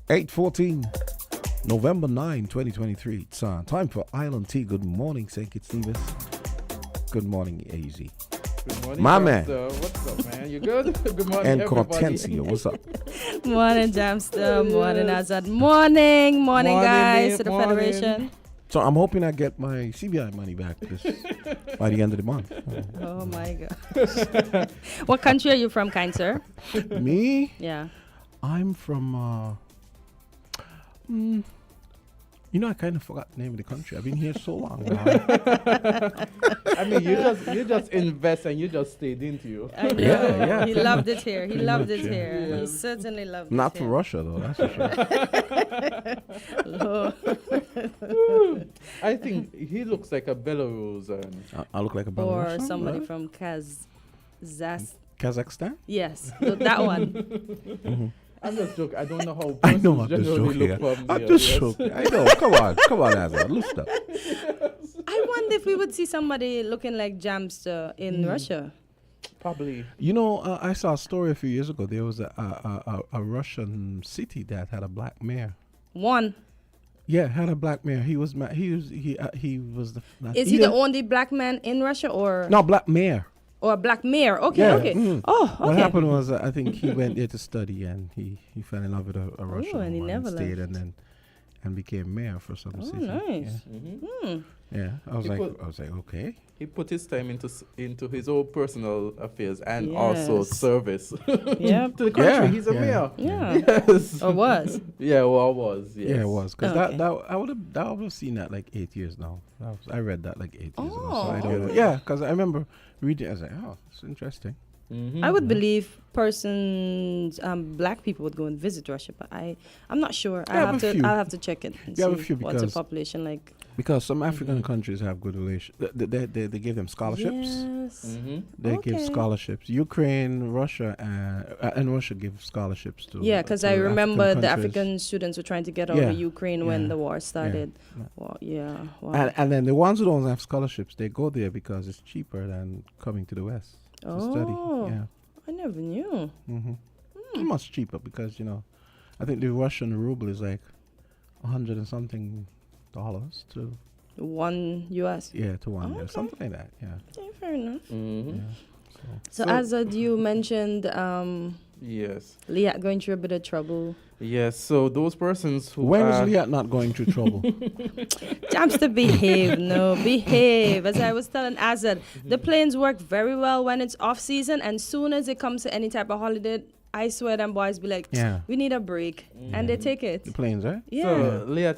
8:14, November 9, 2023. It's time for Island Tea. Good morning, St. Kitts Nevis. Good morning, AZ. Good morning, My man. What's up, man? You good? Good morning, And everybody. Kortensia, what's up? Morning, Jamster. Morning, Azard. Morning, guys, to the morning. Federation. So I'm hoping I get my CBI money back by the end of the month. Oh my God. What country are you from, kind sir? Me? Yeah. I'm from, I kind of forgot the name of the country. I've been here so long now. I mean, you just invest and you just stayed into you. I know. Yeah. He loved it here. He loved it yeah. here. Yeah. He certainly loved Not it for here. Russia, though, that's for sure. I think he looks like a Belarusian. I look like a Or Belarusian, somebody right? from Kazakhstan? Yes, look, that one. Mm-hmm. I'm just joking. I don't know how I know I'm persons just generally joking. look from I'm there, just yes. joking. I know. Come on, Azard. Loosen up. I wonder if we would see somebody looking like Jamster in Russia. Probably. I saw a story a few years ago. There was a Russian city that had a black mayor. One. Yeah, had a black mayor. He was the. Is he the only black man in Russia or? No, black mayor. Or a black mayor? Okay, Yeah, okay. mm. Oh, okay. What happened was I think he went there to study and he fell in love with a Russian and he woman never stayed left. and became mayor for some Oh, city. nice. Yeah, I was He like, put- okay. He put his time into his own personal affairs and also Yes. service Yep. to the country. Yeah, He's a yeah. mayor. Yeah. Yes. Or was. Yeah, well, was. Yes. Yeah, it was because Okay. I would have seen that like 8 years now. I read that like 8 years ago. So Oh, I don't know. okay. Yeah, because I remember reading. I was like, oh, it's interesting. Mhm. I would believe persons, black people would go and visit Russia, but I'm not sure. You have a few. I'll have to check it and You have a see few what's the because- population like. Because some African countries have good relations. They give them scholarships. Yes. Mhm. They give Okay. scholarships. Ukraine, Russia, and Russia give scholarships to. Yeah, because to I remember the countries. African students were trying to get out Yeah, of Ukraine when yeah, the war started. yeah. Well, yeah. Wow. And then the ones who don't have scholarships, they go there because it's cheaper than coming to the West to study. Oh. Yeah. I never knew. Much cheaper because I think the Russian ruble is like 100 and something dollars to $1 US. to one year, Okay. something like that. Yeah. Yeah, fair enough. Mhm. Yeah. So, So- Azad, you mentioned Yes. Leah going through a bit of trouble. Yes. So those persons who When is are Liat not going through trouble? Jamster, behave. No, behave. As I was telling Azad, the planes work very well when it's off season, and soon as it comes to any type of holiday, I swear them boys be like, Yeah. we need a break, and they take it. The planes, right? Yeah. So Liat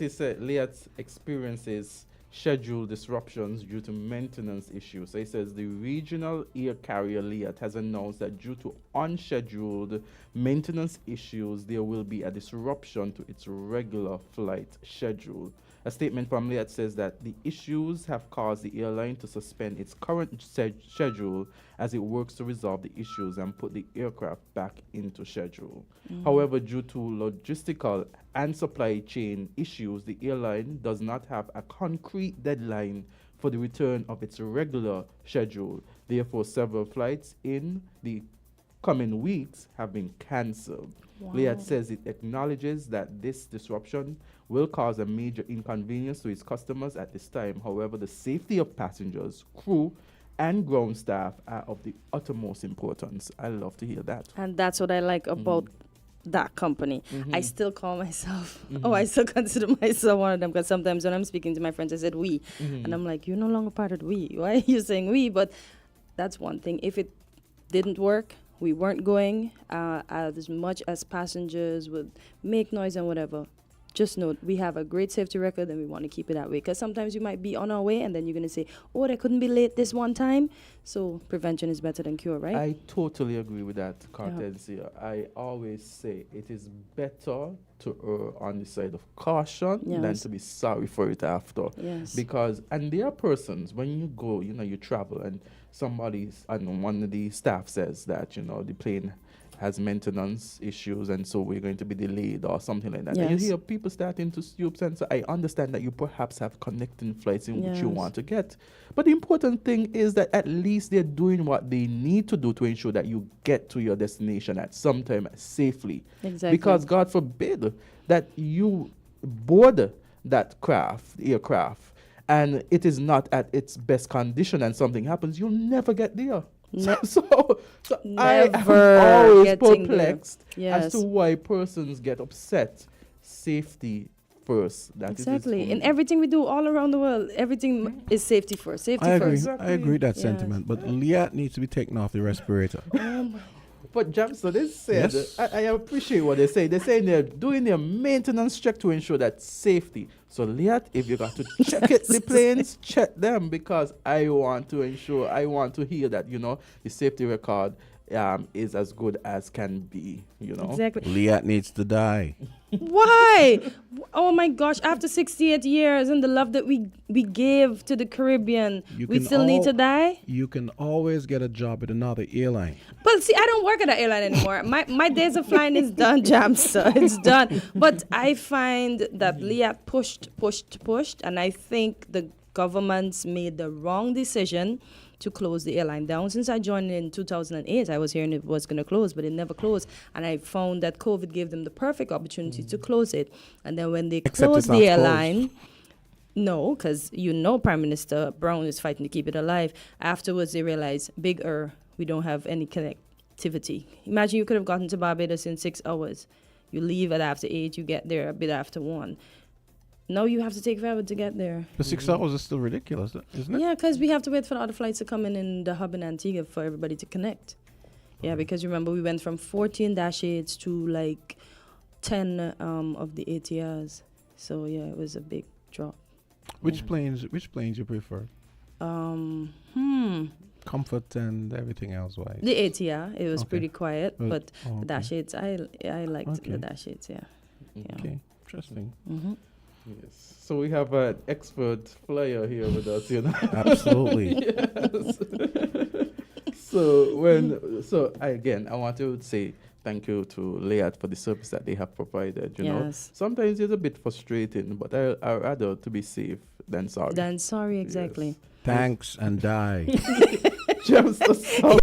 experiences schedule disruptions due to maintenance issues. So he says the regional air carrier Liat has announced that due to unscheduled maintenance issues, there will be a disruption to its regular flight schedule. A statement from Liat says that the issues have caused the airline to suspend its current schedule as it works to resolve the issues and put the aircraft back into schedule. However, due to logistical and supply chain issues, the airline does not have a concrete deadline for the return of its regular schedule. Therefore, several flights in the coming weeks have been cancelled. Liat says it acknowledges that this disruption will cause a major inconvenience to its customers at this time. However, the safety of passengers, crew, and ground staff are of the uttermost importance. I love to hear that. And that's what I like about that company. I still call myself, I still consider myself one of them, because sometimes when I'm speaking to my friends, I said we. And I'm like, you're no longer part of we. Why are you saying we? But that's one thing. If it didn't work, we weren't going, as much as passengers would make noise and whatever. Just know we have a great safety record and we want to keep it that way. Because sometimes you might be on our way and then you're going to say, oh, they couldn't be late this one time. So prevention is better than cure, right? I totally agree with that, Kortensia. I always say it is better to err on the side of caution than Yes. to be sorry for it after. Yes. Because, and there are persons, when you go, you travel and somebody's, and one of the staff says that, the plane has maintenance issues and so we're going to be delayed or something like that. And you Yes. hear people starting to stoop and so I understand that you perhaps have connecting flights in which you Yes. want to get. But the important thing is that at least they're doing what they need to do to ensure that you get to your destination at some time safely. Exactly. Because God forbid that you board that aircraft, and it is not at its best condition and something happens, you'll never get there. So I am Never always getting there. perplexed as Yes. to why persons get upset. Safety first. That Exactly. is In everything we do all around the world, everything is safety first. Safety I agree. first. I agree with that Yes. sentiment. But Liat needs to be taken off the respirator. But Jamster, they said, Yes. I appreciate what they say. They're saying they're doing their maintenance check to ensure that safety. So, Liat, if you got to check it, the planes, check them, because I want to hear that, the safety record is as good as can be, Exactly. Liat needs to die. Why? Oh my gosh! After 68 years and the love that we gave to the Caribbean, You we can still need to all- die. You can always get a job at another airline. But see, I don't work at an airline anymore. My days of flying is done, Jamster. It's done. But I find that Liat pushed, and I think the governments made the wrong decision to close the airline down. Since I joined in 2008, I was hearing it was going to close, but it never closed. And I found that COVID gave them the perfect opportunity to close it. And then when they Except closed it's not the closed. airline, no, because Prime Minister Brown is fighting to keep it alive. Afterwards, they realized, we don't have any connectivity. Imagine you could have gotten to Barbados in 6 hours. You leave at after 8, you get there a bit after 1. No, you have to take forever to get there. The 6 hours is still ridiculous, isn't it? Yeah, because we have to wait for the other flights to come in the hub in Antigua for everybody to connect. Yeah, because remember we went from 14 -8s to like 10 of the ATRs. So yeah, it was a big drop. Which planes you prefer? Comfort and everything else wise. The ATR, it was Okay. pretty quiet, Well, but okay. the -8s, I liked Okay. the -8s. Yeah. Okay, interesting. Mm-hmm. Yes. So we have an expert flyer here with us, Absolutely. Yes. So I want to say thank you to Liat for the service that they have provided. Yes. Sometimes it's a bit frustrating, but I rather to be safe than sorry. Then sorry, exactly. Thanks and die. Jamster, so-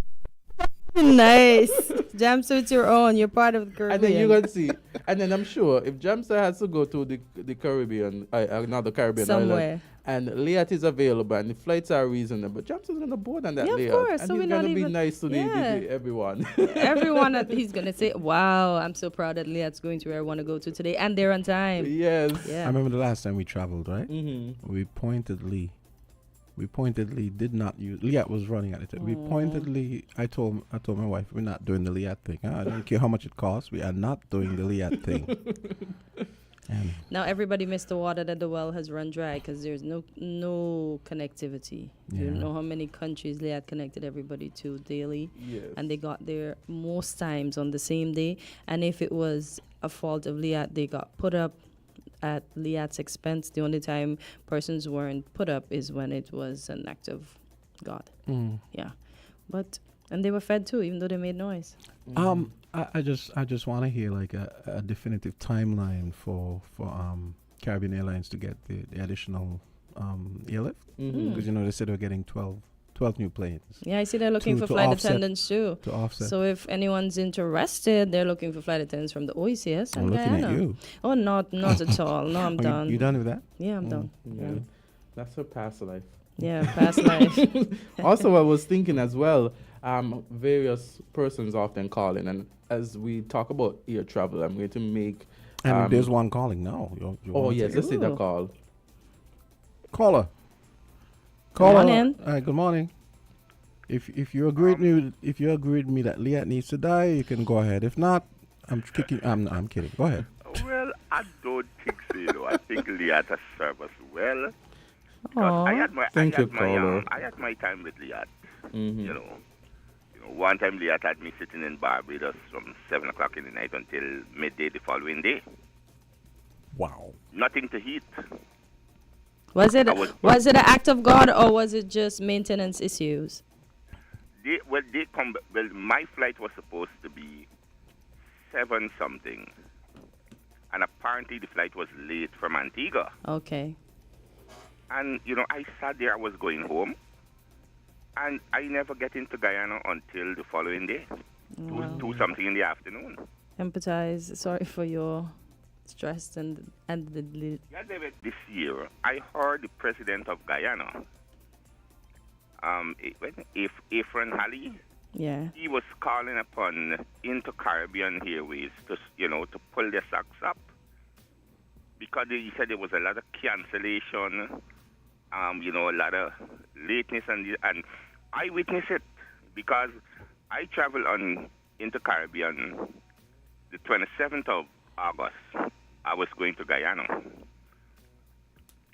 Nice. Jamster, it's your own. You're part of the Caribbean. and then you're gonna see, and then I'm sure if Jamster has to go to the Caribbean, another Caribbean somewhere. island, and Liat is available and the flights are reasonable, Jamster's gonna board on that Yeah, of Liat, course. and So he's we're gonna not be even- nice to Yeah. everyone. Everyone that he's gonna say, "Wow, I'm so proud that Liat's going to where I want to go to today," and they're on time. Yes. I Yeah. remember the last time we traveled, right? Mm-hmm. We pointedly did not use. Liat was running at it. We pointedly. I told my wife, we're not doing the Liat thing. I don't care how much it costs. We are not doing the Liat thing. And Now everybody missed the water that the well has run dry because there's no connectivity. You Yeah. know how many countries Liat connected everybody to daily, Yes. and they got there most times on the same day. And if it was a fault of Liat, they got put up at Liat's expense. The only time persons weren't put up is when it was an act of God. Yeah, and they were fed too, even though they made noise. I just want to hear like a definitive timeline for Caribbean Airlines to get the additional airlift, because they said they're getting 12 new planes Yeah, I see they're looking for To flight offset. attendants too. to offset. So if anyone's interested, they're looking for flight attendants from the OECS I'm and looking Guyana. at you. Oh, not at all. No, I'm Oh, done. you done with that? Yeah, I'm done. Yeah. That's her past life. Yeah, past life. Also, I was thinking as well, various persons often call in, and as we talk about air travel, I'm going to make. And there's one calling now. You Oh want to yes, take let's take the Ooh. call. Caller. morning. Good morning. If you agree with me that Liat needs to die, you can go ahead. If not, I'm kidding. Go ahead. Well, I don't think so. I think Liat has served us well. Because Aw. Thank you, caller. I had my time with Liat. Mm-hmm. You know, one time Liat had me sitting in Barbados from 7 o'clock in the night until midday the following day. Wow. Nothing to eat. Was it I was- an act of God or was it just maintenance issues? My flight was supposed to be 7 something. And apparently the flight was late from Antigua. Okay. And, I sat there, I was going home. And I never get into Guyana until the following day. Wow. 2 something in the afternoon. Empathize. Sorry for your stressed and Yeah, David, this year, I heard the president of Guyana, if Efren Halley, yeah. he was calling upon Inter-Caribbean Airways to, to pull their socks up because he said there was a lot of cancellation, a lot of lateness, and I witnessed it because I traveled on Inter-Caribbean the 27th of August. I was going to Guyana.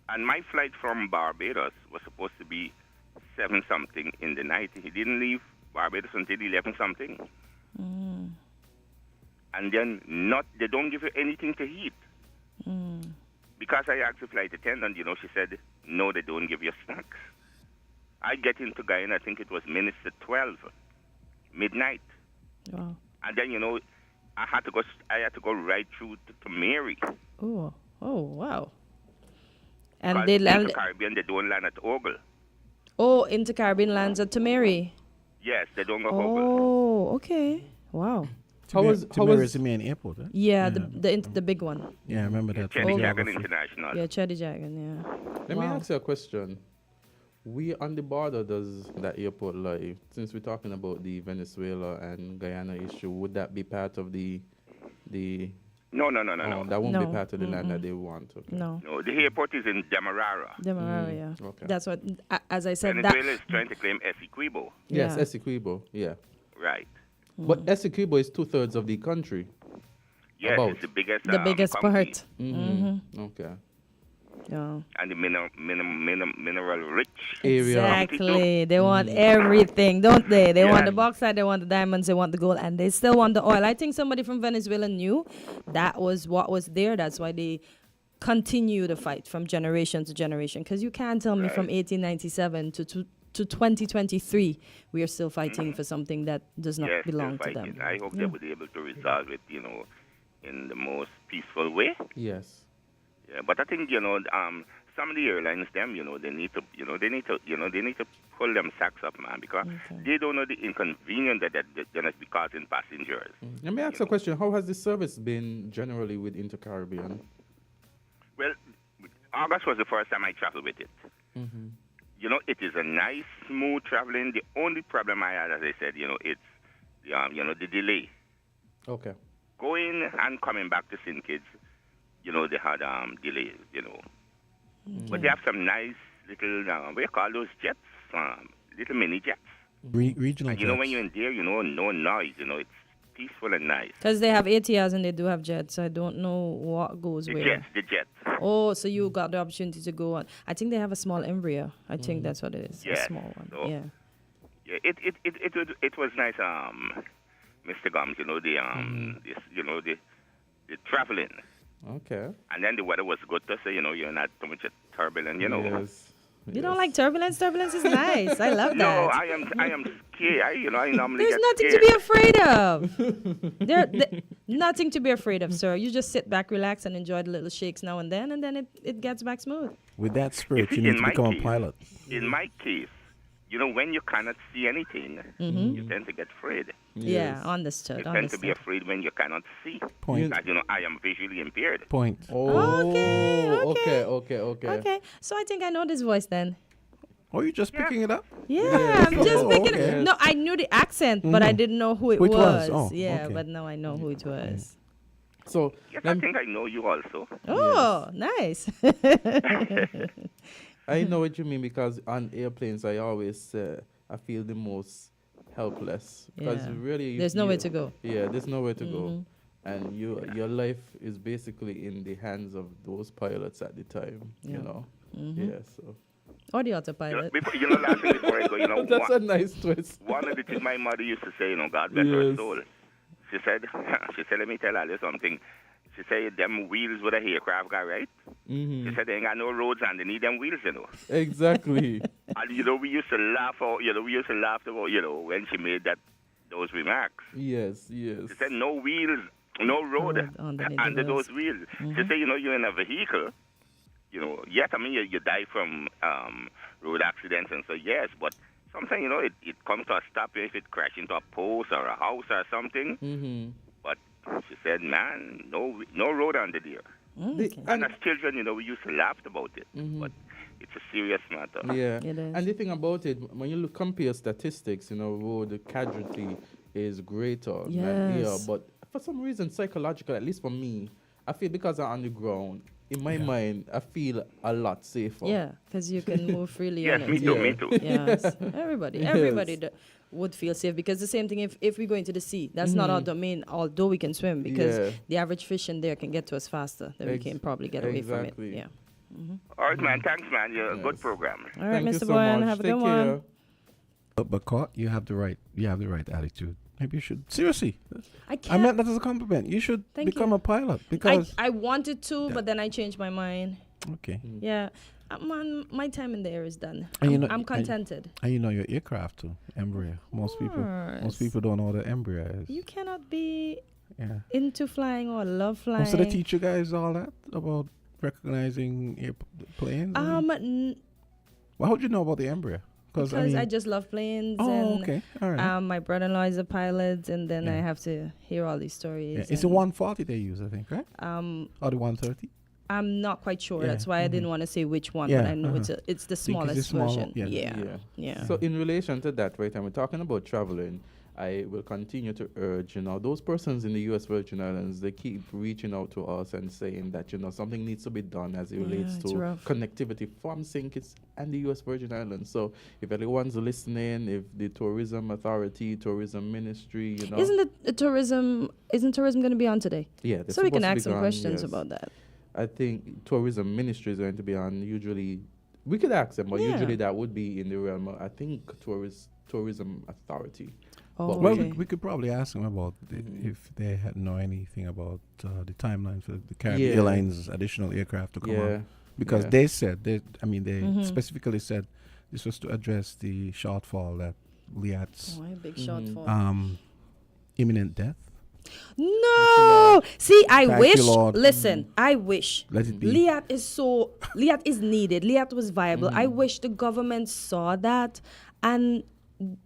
And my flight from Barbados was supposed to be 7-something in the night. He didn't leave Barbados until 11-something. Mm. And then they don't give you anything to eat. Mm. Because I asked the flight attendant, she said, no, they don't give you snacks. I get into Guyana, I think it was minutes to 12, midnight. Wow. And then, I had to go right through to Mary. Oh, wow. And Because they in land. the Caribbean, they don't land at Ogle. Oh, Inter-Caribbean lands at Tamari. Yes, they don't go Ogle. Oh, okay. Wow. How was the main airport, huh? Yeah, the big one. Yeah, I remember that. Chetty Jagan Geography. International. Yeah, Cheddy Jagan, yeah. Let me Wow. ask you a question. We on the border, does that airport lie? Since we're talking about the Venezuela and Guyana issue, would that be part of the No. Oh, that won't be No. part of the land that they want. Okay. No. No, the airport is in Demerara. Demerara, yeah. Okay. That's what, as I said, Venezuela is trying to claim Essequibo. Yes, Yeah. Essequibo, yeah. Right. But Essequibo is 2/3 of the country. Yes, About. it's the biggest. the biggest county. part. Okay. Yeah. And the mineral rich. Area. Exactly. They want everything, don't they? They want Yeah. the bauxite, they want the diamonds, they want the gold, and they still want the oil. I think somebody from Venezuela knew that was what was there. That's why they continue the fight from generation to generation. Because you can't tell me from 1897 to 2023 we are still fighting for something that does not Yes, belong they're to them. fighting. I hope they will be able to resolve it, in the most peaceful way. Yes. Yeah, but I think some of the airlines, they need to pull them sacks up, man, because they don't know the inconvenience that they're not be causing passengers. Let me ask a question. How has the service been generally with Inter-Caribbean? Well, August was the first time I traveled with it. It is a nice, smooth traveling. The only problem I had, as I said, it's the delay. Okay. Going and coming back to St. Kitts, they had delays, But they have some nice little, what do you call those jets? Little mini jets. Regional And when you're in there, no noise, it's peaceful and nice. Because they have ATRs and they do have jets. I don't know what goes The where. jets. Oh, so you got the opportunity to go on. I think they have a small Embraer. I think that's what it is. Yes. A small one. So- Yeah. Yeah, it was nice, Mr. Gumbs, the traveling. Okay. And then the weather was good to say, you're not too much turbulent, Yes. You don't like turbulence? Turbulence is nice. I love No, that. I am scared. I normally There's get nothing scared. to be afraid of. Nothing to be afraid of, sir. You just sit back, relax, and enjoy the little shakes now and then it gets back smooth. With that spirit, see, you need in to my become a case- pilot. In my case, when you cannot see anything, you tend to get afraid. Yeah, understood. You tend to be Understood. afraid when you cannot see. Point. As I am visually impaired. Point. Oh, Okay. okay. So I think I know this voice then. Oh, you just picking it up? Yeah, I'm just Oh, picking okay. it. No, I knew the accent, but I didn't know who it Who it was. was. Oh, yeah, okay. but now I know who it was. So, Yes, I think I know you also. Oh, nice. I know what you mean because on airplanes, I always I feel the most helpless because Yeah. really There's nowhere to go. Yeah, there's nowhere to go, and your life is basically in the hands of those pilots at the time. Yeah. Yeah. So Or the autopilot. Last thing before I go, that's a nice twist. one of the things my mother used to say, God bless her Yes. soul. She said, let me tell you something. She said, them wheels with a aircraft guy, right? Mm-hmm. She said, they ain't got no roads and they need them wheels, Exactly. And, we used to laugh about, when she made those remarks. Yes. She said, no wheels, no road Road underneath the under wheels. those wheels. She said, you're in a vehicle. Yes, I mean, you die from road accidents and so, yes, but sometimes, it comes to a stop if it crashes into a post or a house or something. Mm-hmm. But She said, man, no road under there. Okay. And as children, we used to laugh about it, but it's a serious matter. Yeah, It is. and the thing about it, when you compare statistics, road casualty is greater than here. Yes. But for some reason, psychological, at least for me, I feel because I'm on the ground, in my mind, I feel a lot safer. Yeah, because you can move freely Yes, on me it. too, Yeah. me too. Yes, everybody would feel safe, because the same thing if we go into the sea, that's not our domain, although we can swim, because Yeah. the average fish in there can get to us faster than we can probably get away from it. exactly. Yeah. All right, man. Thanks, man. You're a good Yes. program. All right, Thank you Mr. so Boyan, much. have a Take good care. one. But Cart, you have the right attitude. Maybe you should seriously. I I can't. meant that as a compliment. You should Thank become you. a pilot because I wanted to, Yeah. but then I changed my mind. okay. Yeah. My time in the air is done. And you I'm, know- I'm and- contented. And you know your aircraft too, Embraer. Most course. people don't know what an Embraer is. You cannot be Yeah. into flying or love flying. So they teach you guys all that about recognizing planes. Well, how would you know about the Embraer? because I just love planes. Oh, and okay, all right. My brother-in-law is a pilot, and then I Yeah. have to hear all these stories. Yeah. It's the and, 140 they use, I think, right? Or the 130. I'm not quite sure. Yeah, That's why I didn't want to say which one, Yeah, but I know uh-huh. it's the Think it's the smallest small- version. yeah. Yeah. So in relation to that, right, and we're talking about traveling, I will continue to urge, those persons in the U.S. Virgin Islands, they keep reaching out to us and saying that, something needs to be done as it Yeah, relates it's to rough. connectivity from St. Kitts and the U.S. Virgin Islands. So if anyone's listening, if the Tourism Authority, Tourism Ministry, Isn't tourism going to be on today? yeah, they're So we can supposed to be ask some gone, questions yes. about that. I think Tourism Ministry is going to be on. Usually, we could ask them, but Yeah. usually that would be in the realm of, I think, Tourism Authority. Oh, But Well, okay. we could probably ask them about if they had know anything about the timeline for the Caribbean Yeah. Airlines additional aircraft to come Yeah. on. Because Yeah. they said, they Mhm. specifically said this was to address the shortfall that Liat's Oh, a big Mhm. shortfall. imminent death. No! See, I Thank wish. you, Lord. Listen, I wish. Let it be. Liat is needed. Liat was viable. I wish the government saw that, and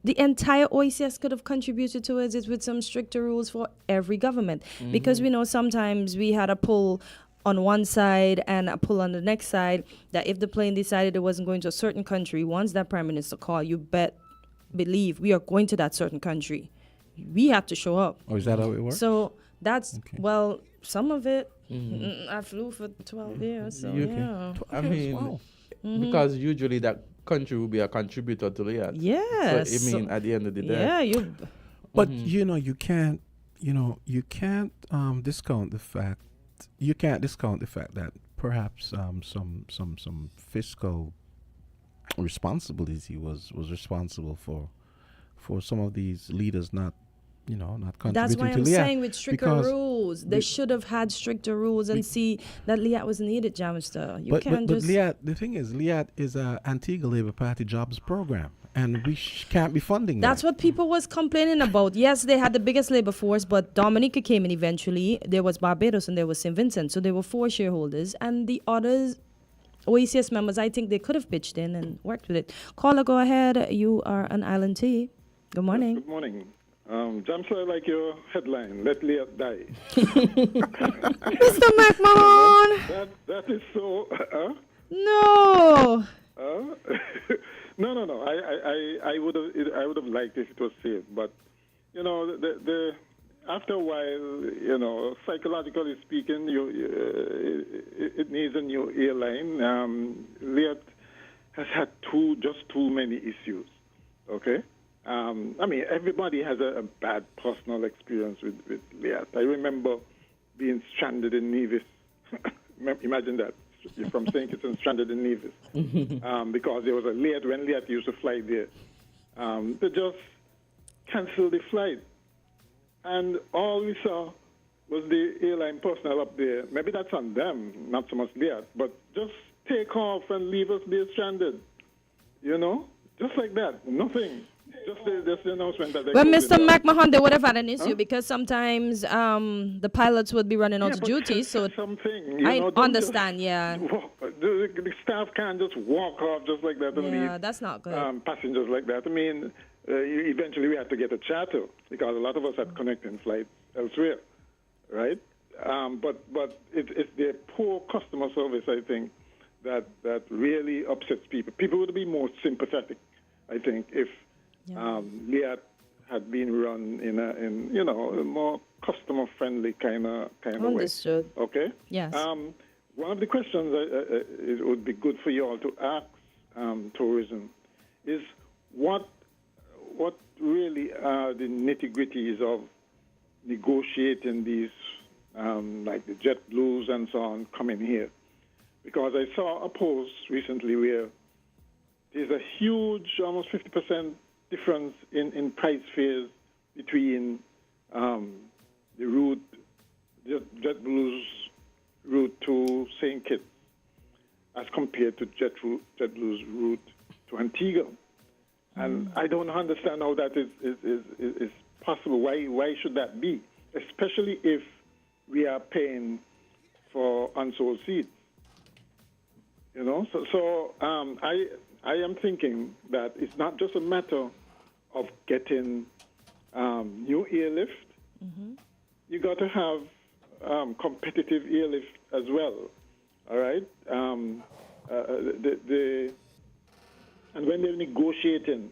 the entire OECS could have contributed towards it with some stricter rules for every government. Because we know sometimes we had a pull on one side and a pull on the next side, that if the plane decided it wasn't going to a certain country, once that prime minister called, you believe we are going to that certain country. We have to show up. Or is that how it works? So that's, Okay. well, some of it. I flew for 12 years, so You- yeah. I mean, wow. because usually that country will be a contributor to the yacht. Yes. So, I mean, at the end of the day. yeah, you. But you can't discount the fact that perhaps some fiscal responsibility was responsible for some of these leaders not contributing That's why to I'm Liat. saying with stricter because rules. They should have had stricter rules and see that Liat was needed, Jamster. You can't but just. Liat, the thing is, Liat is a Antigua Labour Party jobs program, and we can't be funding That's that. what people was complaining about. Yes, they had the biggest labor force, but Dominica came in eventually. There was Barbados and there was St. Vincent. So there were 4 shareholders. And the others, OECS members, I think they could have pitched in and worked with it. Caller, go ahead. You are an Island T. Good morning. Good morning. Jamsa, I like your headline, Let Liat Die. Mr. McMahon! That is so... No! No. I would have liked if it was safe, but the after a while, psychologically speaking, it needs a new airline. Liat has had just too many issues. Okay. I mean, everybody has a bad personal experience with Liat. I remember being stranded in Nevis. Imagine that. You're from St. Kitts and stranded in Nevis. Because there was a Liat, when Liat used to fly there. They just canceled the flight. And all we saw was the airline personnel up there. Maybe that's on them, not so much Liat, but just take off and leave us there stranded. Just like that. Nothing. Just the announcement that they Well, closed Mr. it down. McMahon, they would have had an issue because sometimes the pilots would be running out of but duty. say So something. I don't understand, just yeah. The staff can't just walk off just like that and Yeah, leave that's not good. passengers like that. I mean, eventually we had to get a charter because a lot of us had connecting flights elsewhere. right? But it's their poor customer service, I think, that really upsets people. People would be more sympathetic, I think, if Liat had been run in a more customer friendly kind of way. Understood. Okay. Yes. One of the questions it would be good for you all to ask tourism is what really are the nitty-gritties of negotiating these, like the JetBlues and so on, coming here? Because I saw a post recently where there's a huge, almost 50% difference in price fares between the route, JetBlue's route to St. Kitts as compared to JetBlue's route to Antigua. And I don't understand how that is possible. Why should that be? Especially if we are paying for unsold seats. So I am thinking that it's not just a matter of getting new airlift. You got to have competitive airlift as well. All right. And when they're negotiating,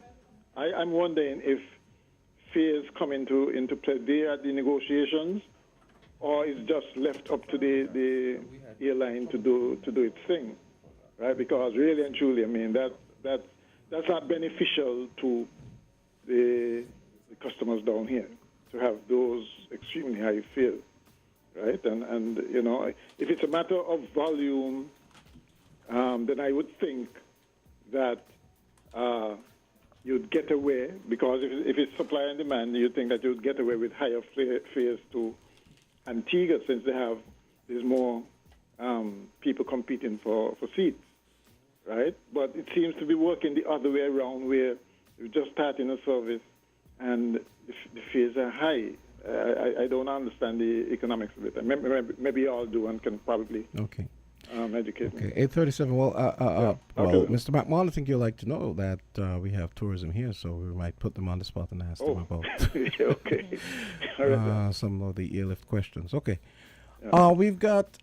I'm wondering if fares come into play there at the negotiations, or it's just left up to the airline to do its thing, right? Because really and truly, I mean that's not beneficial to the customers down here to have those extremely high fares, right? And if it's a matter of volume, then I would think that you'd get away, because if it's supply and demand, you'd think that you'd get away with higher fares to Antigua, since there's more people competing for seats, right? But it seems to be working the other way around, where you're just starting a service and the fares are high. I don't understand the economics of it. Maybe you all do and can probably educate me. Okay, 8:37. Well, Okay. Mr. McMahon, I think you'd like to know that we have tourism here, so we might put them on the spot and ask them about Okay. All right. some of the airlift questions. Okay. Yeah. We've got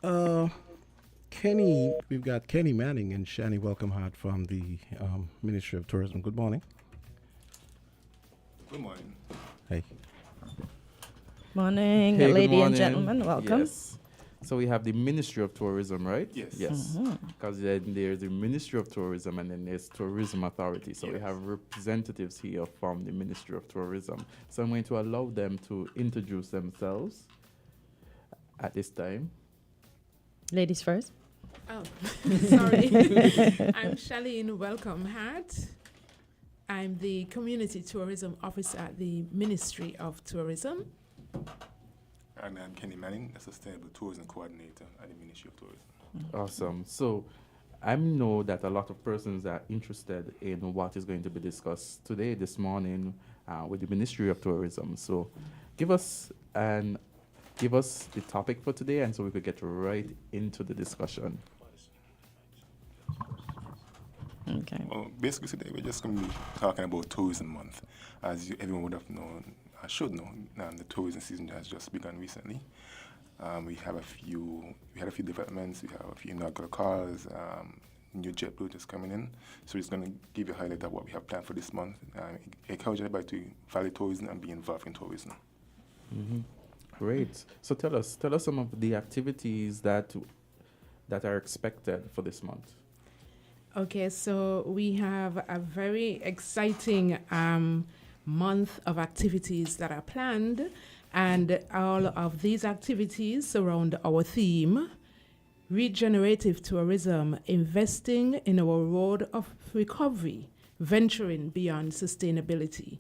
Kenny. We've got Kenny Manning and Shani Welcome Hart from the Ministry of Tourism. Good morning. Good morning. Hey. Morning, Hey, good lady and morning. gentlemen. Welcome. Yes. So we have the Ministry of Tourism, right? Yes. Yes. Because then there's the Ministry of Tourism and then there's Tourism Authority. So we Yes. have representatives here from the Ministry of Tourism. So I'm going to allow them to introduce themselves at this time. Ladies first. Oh, sorry. I'm Charlene Welcome Hart. I'm the Community Tourism Officer at the Ministry of Tourism. And I'm Kenny Manning, the Sustainable Tourism Coordinator at the Ministry of Tourism. Awesome. So I know that a lot of persons are interested in what is going to be discussed today, this morning, with the Ministry of Tourism. So give us the topic for today, and so we could get right into the discussion. Okay. Well, basically today we're just going to be talking about Tourism Month. As everyone would have known, should know, the tourism season has just begun recently. We had a few developments. We have a few inaugural cars, new JetBlue just coming in. So we're just going to give you a highlight of what we have planned for this month. Encourage everybody to value tourism and be involved in tourism. Mm-hmm. Great. So tell us some of the activities that are expected for this month. Okay, so we have a very exciting month of activities that are planned, and all of these activities surround our theme, regenerative tourism, investing in our road of recovery, venturing beyond sustainability.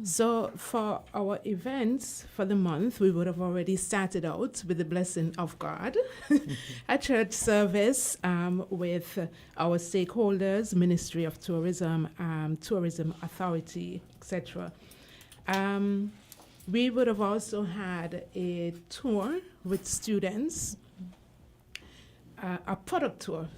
So for our events for the month, we would have already started out with the blessing of God, a church service with our stakeholders, Ministry of Tourism, Tourism Authority, etc. We would have also had a tour with students, a product tour,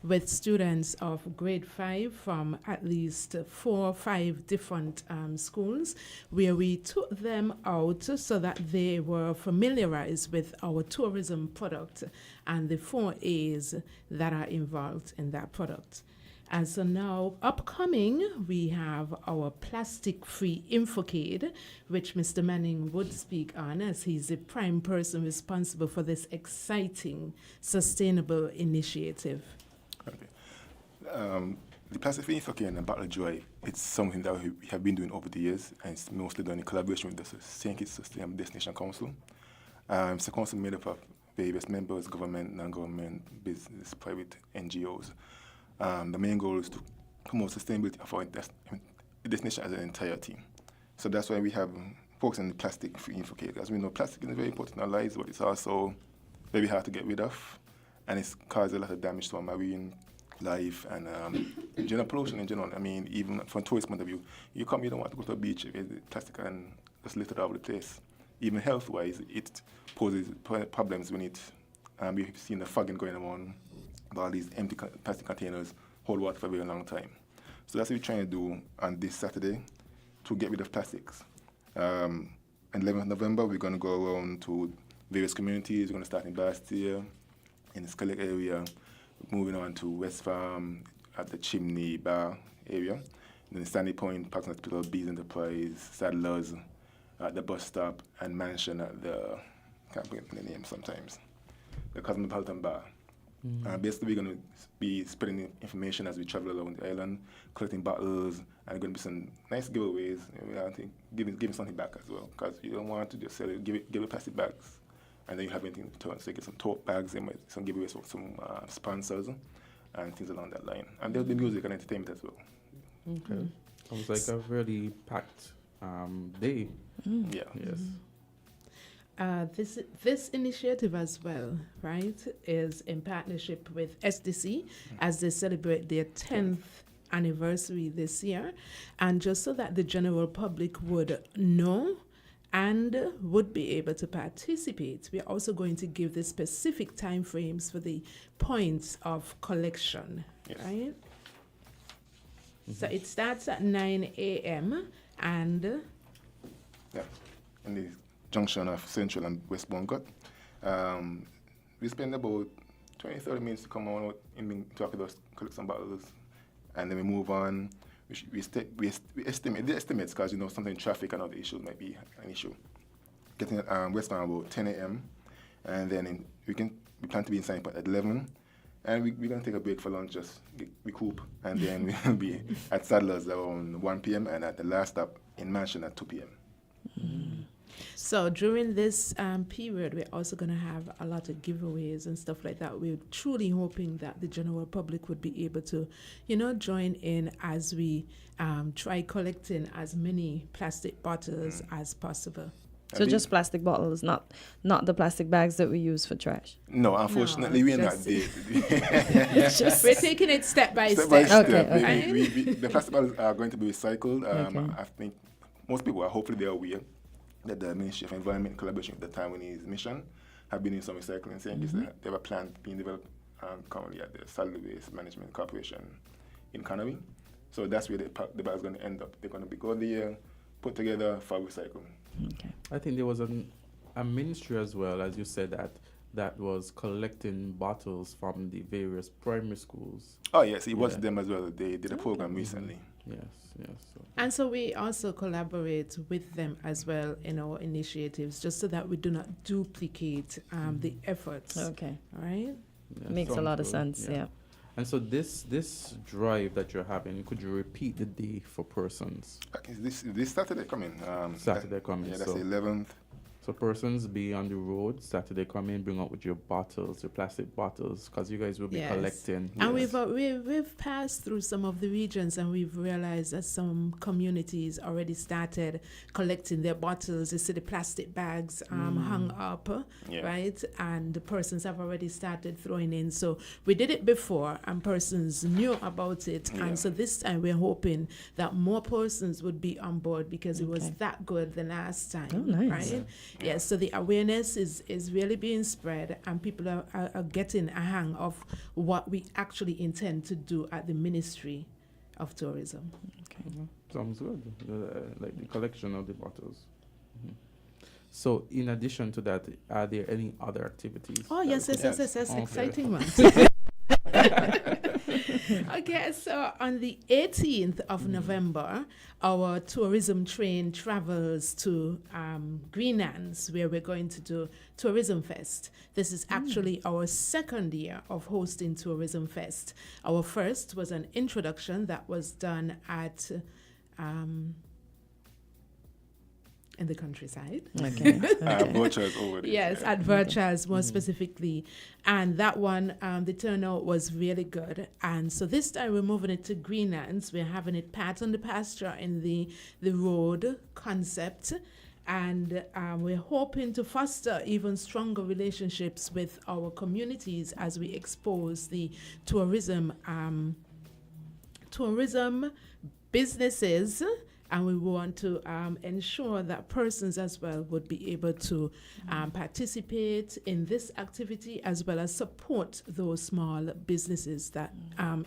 with students of grade 5 from at least 4 or 5 different schools, where we took them out so that they were familiarized with our tourism product and the 4 A's that are involved in that product. And so now, upcoming, we have our plastic-free Infocade, which Mr. Manning would speak on, as he's the prime person responsible for this exciting, sustainable initiative. Okay. The plastic-free Infocade and the Battle Drive, it's something that we have been doing over the years, and it's mostly done in collaboration with the St. Kitts Sustainable Destination Council. It's a council made up of various members, government, non-government, business, private NGOs. The main goal is to promote sustainability of our destination as an entire team. So that's why we have focused on the plastic-free Infocade. As we know, plastic is very important in our lives, but it's also very hard to get rid of, and it's caused a lot of damage to our marine life and general pollution in general. I mean, even from a tourist point of view, you don't want to go to a beach if it's plastic and just littered all over the place. Even health-wise, it poses problems when we've seen the fogging going on. All these empty plastic containers hold water for a very long time. So that's what we're trying to do on this Saturday to get rid of plastics. On 11th November, we're going to go around to various communities. We're going to start in Bastille, in the Skellig area, moving on to West Farm at the Chimney Bar area, then Sandy Point, Parks and Hospital, Bees Enterprise, Saddlers at the bus stop, and Mansion at the, can't remember the name sometimes, the Cosmopolitan Bar. Basically, we're going to be spreading information as we travel around the island, collecting bottles, and going to be some nice giveaways. I think giving something back as well, because you don't want to just sell it, give it plastic bags, and then you have anything in return. So you get some tote bags, some giveaways from some sponsors, and things along that line. And there'll be music and entertainment as well. Okay. Sounds like a really packed day. Yeah. Yes. This initiative as well, right, is in partnership with SDC as they celebrate their 10th anniversary this year. And just so that the general public would know and would be able to participate, we're also going to give the specific time frames for the points of collection, right? So it starts at 9 a.m. and... in the junction of Central and West Bongot. We spend about 20-30 minutes to come on and talk with us, collect some bottles, and then we move on. We estimate the estimates, because sometimes traffic and other issues might be an issue. Getting at West Farm about 10 a.m. and then we plan to be in Sign Point at 11, and we're going to take a break for lunch, just recoup, and then we'll be at Saddlers around 1 p.m. and at the last stop in Mansion at 2 p.m. So during this period, we're also going to have a lot of giveaways and stuff like that. We're truly hoping that the general public would be able to, join in as we try collecting as many plastic bottles as possible. So just plastic bottles, not the plastic bags that we use for trash. No, unfortunately, we're not there. We're taking it step by step. Okay. The plastic bottles are going to be recycled. I think most people are hopefully they're aware that the Ministry of Environment, in collaboration with the Taiwanese mission, have been doing some recycling. They have a plant being developed currently at the Solid Waste Management Corporation in Connery. So that's where the bag is going to end up. They're going to go there, put together for recycling. Okay. I think there was a ministry as well, as you said, that was collecting bottles from the various primary schools. Oh, yes, it was them as well. They did a program recently. Yes. And so we also collaborate with them as well in our initiatives, just so that we do not duplicate the efforts. Okay. All right? Yeah, Makes a lot of sense, yeah. And so this drive that you're having, could you repeat the day for persons? Okay, this Saturday coming. Saturday coming. Yeah, that's the 11th. So persons be on the road Saturday, come in, bring out with your bottles, your plastic bottles, because you guys will be collecting. And we've passed through some of the regions, and we've realized that some communities already started collecting their bottles. You see the plastic bags hung up, right? And the persons have already started throwing in. So we did it before, and persons knew about it. Yeah. And so this time we're hoping that more persons would be on board, because it was that good the last time, right? Yes, so the awareness is really being spread, and people are getting a hang of what we actually intend to do at the Ministry of Tourism. Sounds good. Like the collection of the bottles. So, in addition to that, are there any other activities? Oh, yes. Okay. Exciting one. Okay, so on the 18th of November, our tourism train travels to Greenlands, where we're going to do Tourism Fest. This is actually our second year of hosting Tourism Fest. Our first was an introduction that was done at in the countryside. Okay. Virtuals over there. Yes, at Virtuals more specifically. And that one, the turnout was really good. And so this time we're moving it to Greenlands. We're having it pat on the pasture in the road concept. And we're hoping to foster even stronger relationships with our communities as we expose the tourism businesses. And we want to ensure that persons as well would be able to participate in this activity, as well as support those small businesses that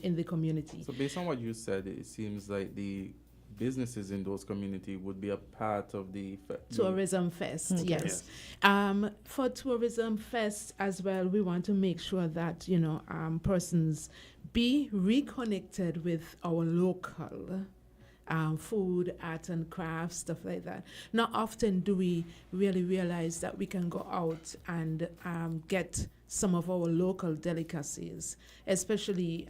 in the community. So, based on what you said, it seems like the businesses in those communities would be a part of the Tourism Fest, yes. For Tourism Fest as well, we want to make sure that persons be reconnected with our local food, art and crafts, stuff like that. Not often do we really realize that we can go out and get some of our local delicacies, especially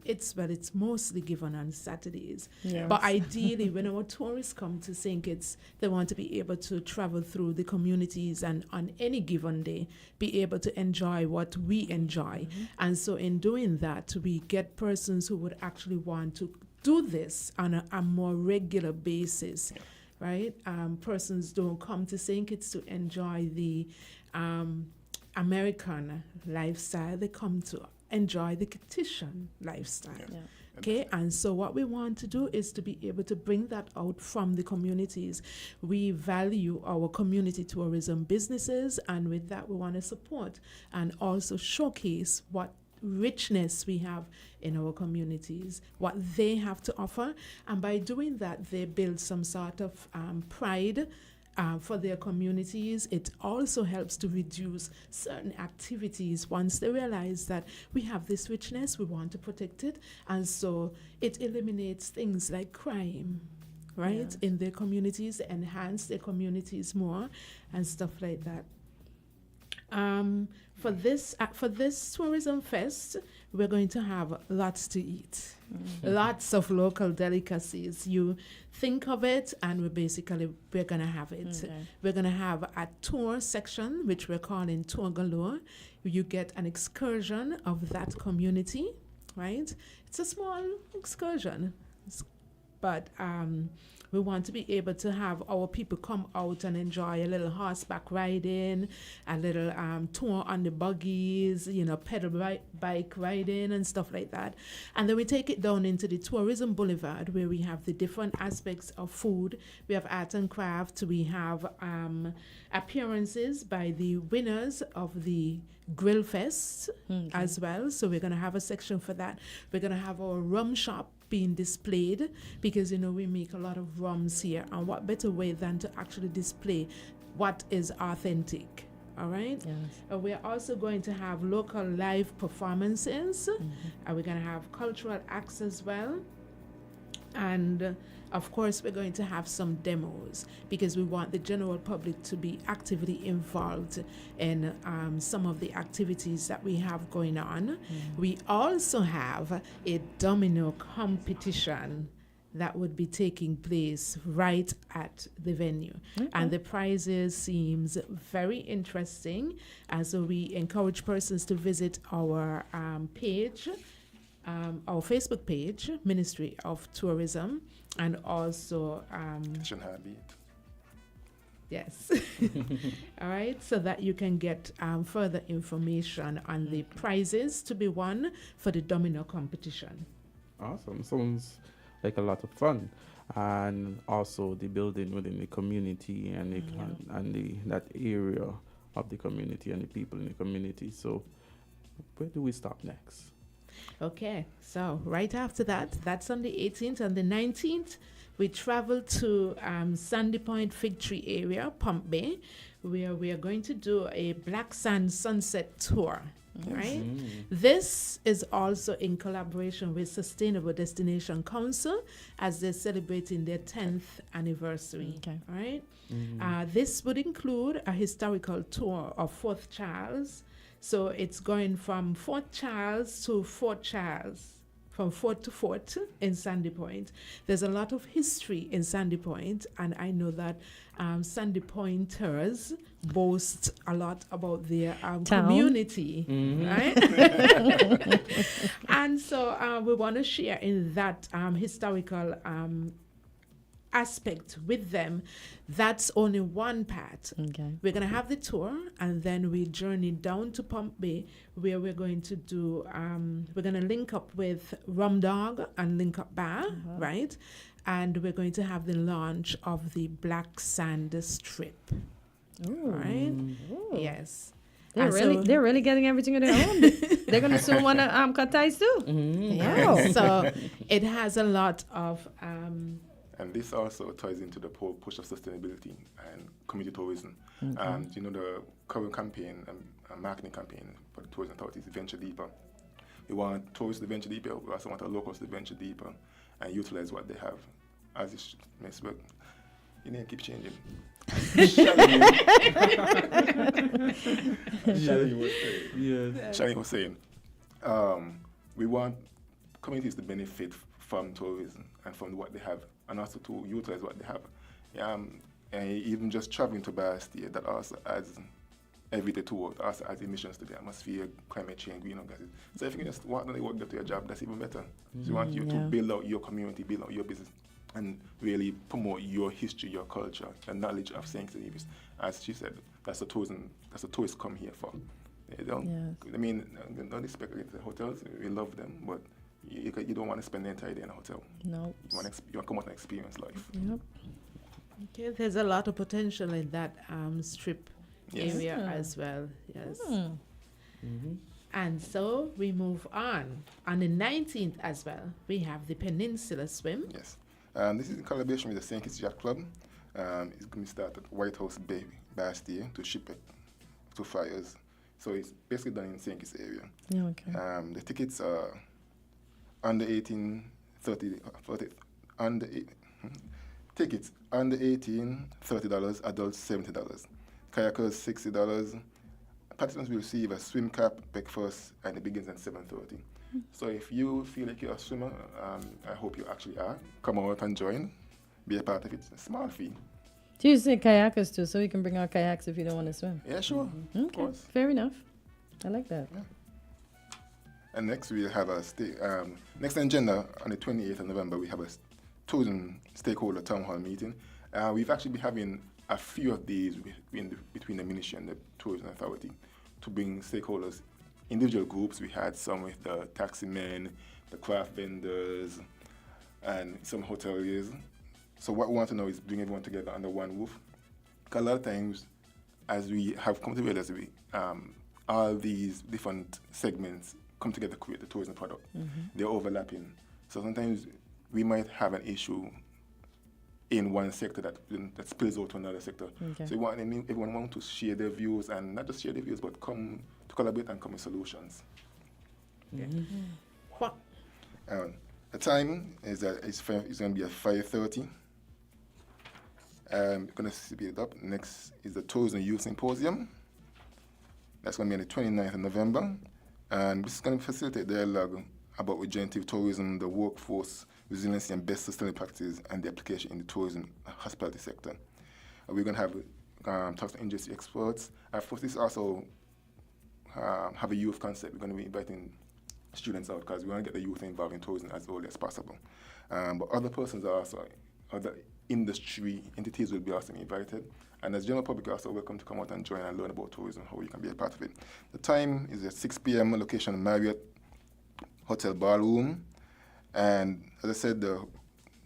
it's mostly given on Saturdays. Yes. But ideally, when our tourists come to St. Kitts, they want to be able to travel through the communities and on any given day be able to enjoy what we enjoy. And so in doing that, we get persons who would actually want to do this on a more regular basis, right? Persons don't come to St. Kitts to enjoy the American lifestyle. They come to enjoy the Kittitian lifestyle. Okay, and so what we want to do is to be able to bring that out from the communities. We value our community tourism businesses, and with that we want to support and also showcase what richness we have in our communities, what they have to offer, and by doing that they build some sort of pride for their communities. It also helps to reduce certain activities once they realize that we have this richness, we want to protect it, and so it eliminates things like crime, right, in their communities, enhance their communities more and stuff like that. For this tourism fest, we're going to have lots to eat, lots of local delicacies. You think of it, and we're gonna have it. Okay. We're gonna have a tour section, which we're calling Tour Galore. You get an excursion of that community, right? It's a small excursion, but we want to be able to have our people come out and enjoy a little horseback riding, a little tour on the buggies, pedal bike riding and stuff like that. And then we take it down into the Tourism Boulevard, where we have the different aspects of food. We have art and craft. We have appearances by the winners of the Grill Fest as well. So we're going to have a section for that. We're going to have our rum shop being displayed, because we make a lot of rums here, and what better way than to actually display what is authentic. All right. Yes. We're also going to have local live performances, and we're going to have cultural acts as well, and of course we're going to have some demos, because we want the general public to be actively involved in some of the activities that we have going on. We also have a domino competition that would be taking place right at the venue. And the prizes seems very interesting, and so we encourage persons to visit our page, our Facebook page, Ministry of Tourism, and also Shouldn't have it. yes. All right, so that you can get further information on the prizes to be won for the domino competition. Awesome. Sounds like a lot of fun. And also the building within the community and that area of the community and the people in the community. So where do we stop next? Okay, so right after that, that's on the 18th and the 19th, we travel to Sandy Point Fig Tree area, Pump Bay, where we are going to do a Black Sand Sunset Tour. Right? This is also in collaboration with Sustainable Destination Council as they're celebrating their 10th anniversary. Okay. Right? This would include a historical tour of Fort Charles. So it's going from Fort Charles to Fort Charles, from fort to fort in Sandy Point. There's a lot of history in Sandy Point, and I know that Sandy Pointers boast a lot about their community, right? And so we want to share in that historical aspect with them. That's only one part. Okay. We're going to have the tour, and then we journey down to Pump Bay, where we're going to do, we're going to link up with Rum Dog and Link Up Bar, right? And we're going to have the launch of the Black Sand Strip. Ooh. Right? Ooh. yes. They're really getting everything on their own. They're going to soon want to cut ties too. Yeah. So it has a lot of... And this also ties into the push of sustainability and community tourism. You know, the current campaign, marketing campaign for the tourism authorities, Venture Deeper. We want tourists to venture deeper. We also want our locals to venture deeper and utilize what they have. As it makes work. Your name keeps changing. Shani was saying, we want communities to benefit from tourism and from what they have, and also to utilize what they have. And even just traveling to Bastille, that also adds everyday tour, also adds emissions to the atmosphere, climate change, greenhouse gases. So if you can just walk down the work, get to your job, that's even better. So we want you to build out your community, build out your business, and really promote your history, your culture, the knowledge of St. Xavier's. As she said, that's the tourism, that's the tourists come here for. They don't, I mean, don't expect the hotels, we love them, but you don't want to spend the entire day in a hotel. No. You want to come out and experience life. Yep. Okay, there's a lot of potential in that strip area as well. Yes. And so we move on. On the 19th as well, we have the Peninsula Swim. Yes. This is in collaboration with the St. Kitts Yacht Club. It's going to start at White House Bay, Bastille, to ship it to flyers. So it's basically done in St. Kitts area. Yeah, okay. The tickets are under 18, 30, under 8, tickets under 18, $30, adults $70. Kayakers $60. Participants will receive a swim cap, breakfast, and it begins at 7:30. So if you feel like you're a swimmer, I hope you actually are. Come out and join. Be a part of it. It's a small fee. Do you say kayakers too, so we can bring our kayaks if you don't want to swim? Yeah, sure. Okay, Of course. fair enough. I like that. Yeah. And next we'll have a next agenda on the 28th of November. We have a tourism stakeholder town hall meeting. We've actually been having a few of these between the ministry and the tourism authority to bring stakeholders, individual groups. We had some with the taxi men, the craft vendors, and some hoteliers. So what we want to know is bring everyone together under one roof. Because a lot of times, as we have come to realize, all these different segments come together to create the tourism product. They're overlapping. So sometimes we might have an issue in one sector that spills out to another sector. Okay. So everyone wants to share their views, and not just share their views, but come to collaborate and come with solutions. What? The time is it's going to be at 5:30. Going to speed it up. Next is the Tourism Youth Symposium. That's going to be on the 29th of November. And this is going to facilitate dialogue about regenerative tourism, the workforce, resiliency, and best sustainable practices, and the application in the tourism hospitality sector. We're going to have talks to industry experts. Of course, this also have a youth concept. We're going to be inviting students out because we want to get the youth involved in tourism as early as possible. But other persons are also, other industry entities will be also invited. And as general public, are also welcome to come out and join and learn about tourism, how you can be a part of it. The time is at 6 p.m., location Marriott Hotel Ballroom. And as I said, the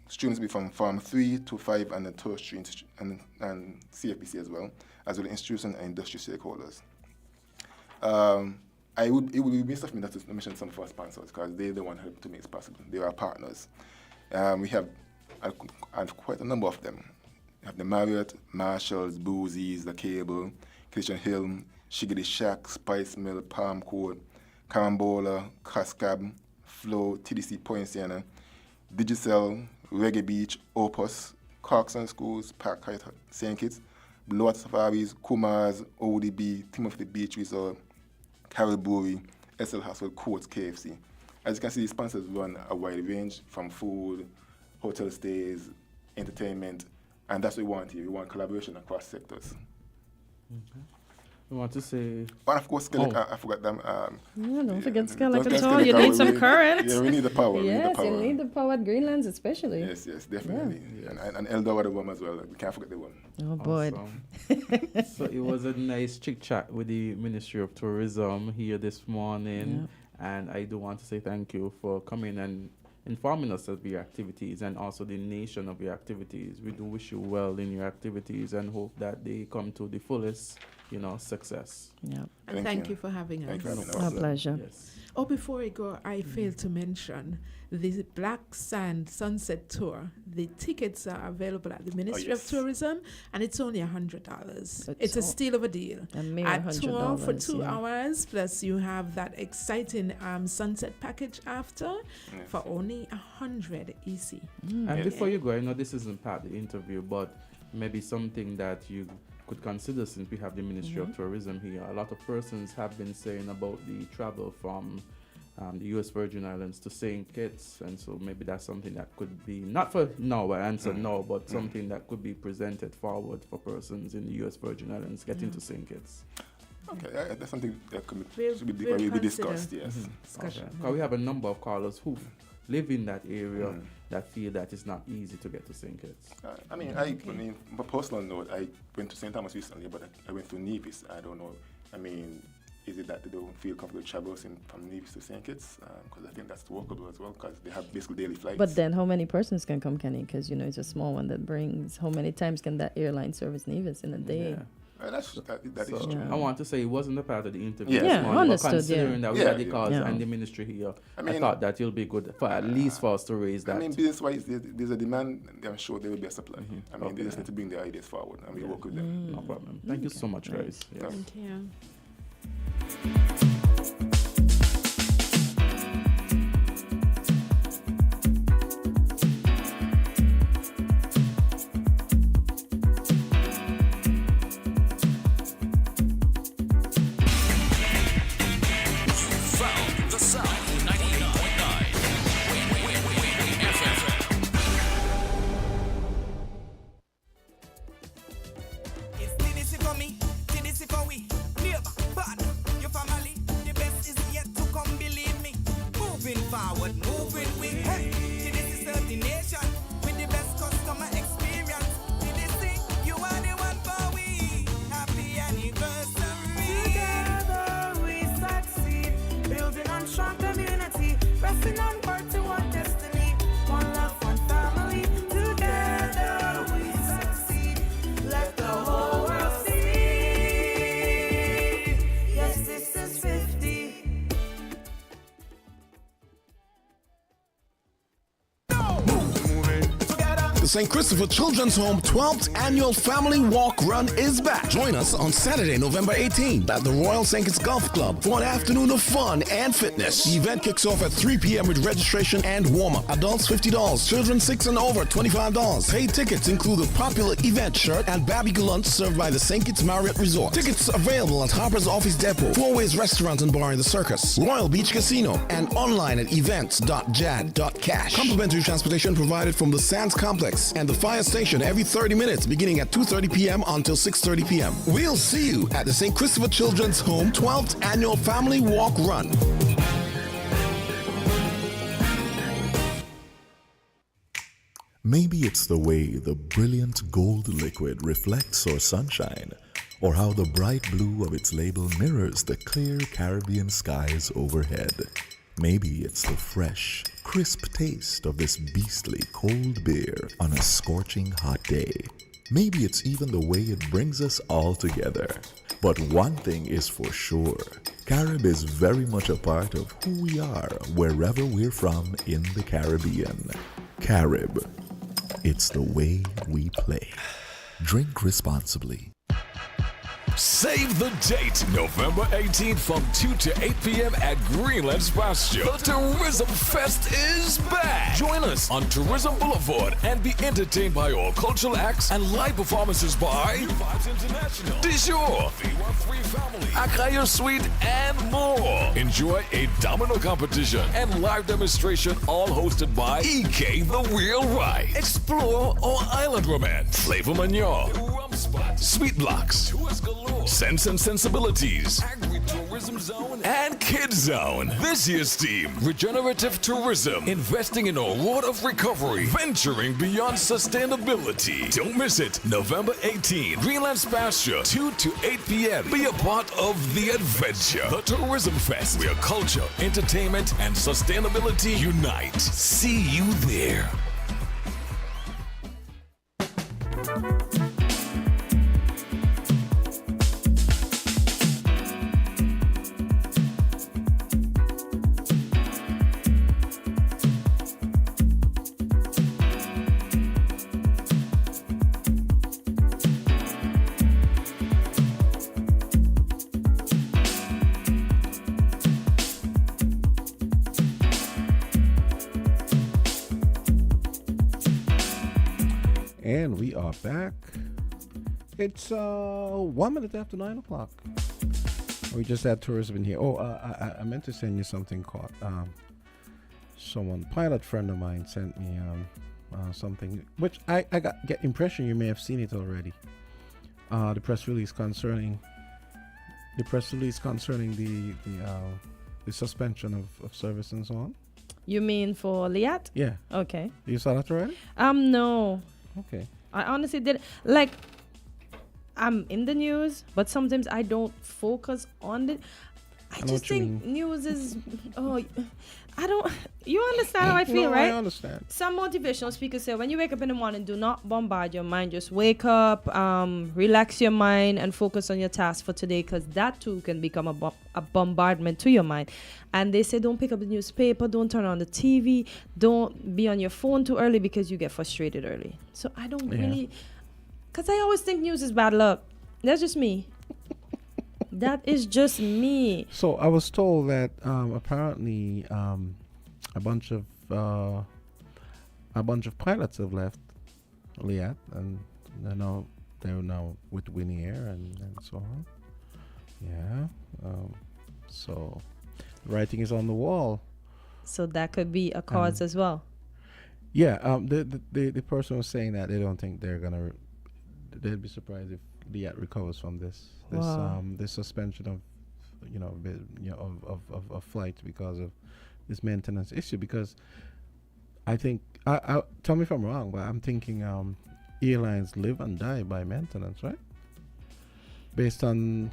students will be from Form 3 to 5 and the tertiary and CFPC as well as institution and industry stakeholders. It would be best of me not to mention some of our sponsors because they're the one help to make it possible. They are our partners. We have quite a number of them. We have the Marriott, Marshalls, Boozies, The Cable, Christian Hill, Shiggity Shack, Spice Mill, Palm Court, Carambola, Cascab, Flow, TDC Point Siena, Digicel, Reggae Beach, Opus, Clarkson Schools, Park Heights, St. Kitts, Blue Water Safaris, Kumars, ODB, Timothy Beach Resort, Caribou, SL Hospital, Courts, KFC. As you can see, the sponsors run a wide range from food, hotel stays, entertainment, and that's what we want here. We want collaboration across sectors. Okay. We want to say... And of course, I forgot them. Don't forget Skellig at all. You need some current. Yeah, we need the power. Yes, you need the power at Greenlands especially. Yes, definitely. Yeah. And Eldor the one as well. We can't forget the one. Oh, boy. Awesome. So it was a nice chit-chat with the Ministry of Tourism here this morning. Yeah. And I do want to say thank you for coming and informing us of your activities and also the nation of your activities. We do wish you well in your activities and hope that they come to the fullest, success. Yeah. And thank you for having us. Our pleasure. Yes. Oh, before I go, I failed to mention the Black Sand Sunset Tour. The tickets are available at the Ministry of Tourism, and it's only $100. It's a steal of a deal. A tour for 2 hours, plus you have that exciting sunset package after for only $100 EC. And before you go, I know this isn't part of the interview, but maybe something that you could consider since we have the Ministry of Tourism here. A lot of persons have been saying about the travel from the U.S. Virgin Islands to St. Kitts, and so maybe that's something that could be, not for now, I answer no, but something that could be presented forward for persons in the U.S. Virgin Islands getting to St. Kitts. Okay, that's something that should be discussed, yes. Discussion. Okay. We have a number of callers who live in that area that feel that it's not easy to get to St. Kitts. I mean, on a personal note, I went to St. Thomas recently, but I went to Nevis. I don't know. I mean, is it that they don't feel comfortable traversing from Nevis to St. Kitts? Because I think that's workable as well, because they have basically daily flights. But then how many persons can come, Kenny? Because, it's a small one that brings, how many times can that airline service Nevis in a day? Yeah. That is true. I want to say it wasn't a part of the interview. Understood. Considering that we had the calls and the ministry here, I thought that it'll be good for at least for us to raise that. I mean, business-wise, there's a demand. I'm sure there will be a supply. I mean, they just need to bring their ideas forward, and we work with them. No problem. Thank you so much, guys. Yes. Thank you. St. Christopher Children's Home 12th Annual Family Walk Run is back. Join us on Saturday, November 18th at the Royal St. Kitts Golf Club for an afternoon of fun and fitness. The event kicks off at 3 p.m. with registration and warm-up. Adults $50, children 6 and over $25. Paid tickets include a popular event shirt and Babby Gallant served by the St. Kitts Marriott Resort. Tickets available at Harper's Office Depot, Four Ways Restaurant and Bar in the Circus, Royal Beach Casino, and online at events.jad.cash. Complimentary transportation provided from the Sands Complex and the fire station every 30 minutes beginning at 2:30 p.m. until 6:30 p.m. We'll see you at the St. Christopher Children's Home 12th Annual Family Walk Run. Maybe it's the way the brilliant gold liquid reflects our sunshine, or how the bright blue of its label mirrors the clear Caribbean skies overhead. Maybe it's the fresh, crisp taste of this beastly cold beer on a scorching hot day. Maybe it's even the way it brings us all together. But one thing is for sure, Carib is very much a part of who we are wherever we're from in the Caribbean. Carib, it's the way we play. Drink responsibly. Save the date, November 18th from 2 to 8 p.m. at Greenland's Pasture. The Tourism Fest is back. Join us on Tourism Boulevard and be entertained by all cultural acts and live performances by New Vibes International, Dijon, V13 Family, Akrayo Suite, and more. Enjoy a domino competition and live demonstration, all hosted by EK The Real Right. Explore our island romance, Flavor Mignon, Rum Spot, Sweet Blocks, Tours Galore, Sense and Sensibilities, Agri-Tourism Zone, and Kids Zone. This year's theme, Regenerative Tourism, investing in a world of recovery, venturing beyond sustainability. Don't miss it, November 18th, Greenland's Pasture, 2 to 8 p.m. Be a part of the adventure. The Tourism Fest, where culture, entertainment, and sustainability unite. See you there. And we are back. It's 1 minute after 9 o'clock. We just had tourism in here. Oh, I meant to send you something called someone, pilot friend of mine sent me something, which I get impression you may have seen it already. The press release concerning the suspension of service and so on. You mean for Liat? Yeah. Okay. You saw that already? No. Okay. I honestly did. Like, I'm in the news, but sometimes I don't focus on it. I just think news is, I don't, you understand how I feel, right? I understand. Some motivational speakers say when you wake up in the morning, do not bombard your mind. Just wake up, relax your mind, and focus on your task for today, because that too can become a bombardment to your mind. And they say don't pick up the newspaper, don't turn on the TV, don't be on your phone too early because you get frustrated early. So I don't really, because I always think news is bad luck. That's just me. That is just me. So I was told that apparently a bunch of pilots have left Liat, and they're now with Winnie Air and so on. Yeah. So the writing is on the wall. So that could be a cause as well. Yeah. The person was saying that they don't think they'd be surprised if Liat recovers from this suspension of flights because of this maintenance issue. Because I think, tell me if I'm wrong, but I'm thinking airlines live and die by maintenance, right? Based on,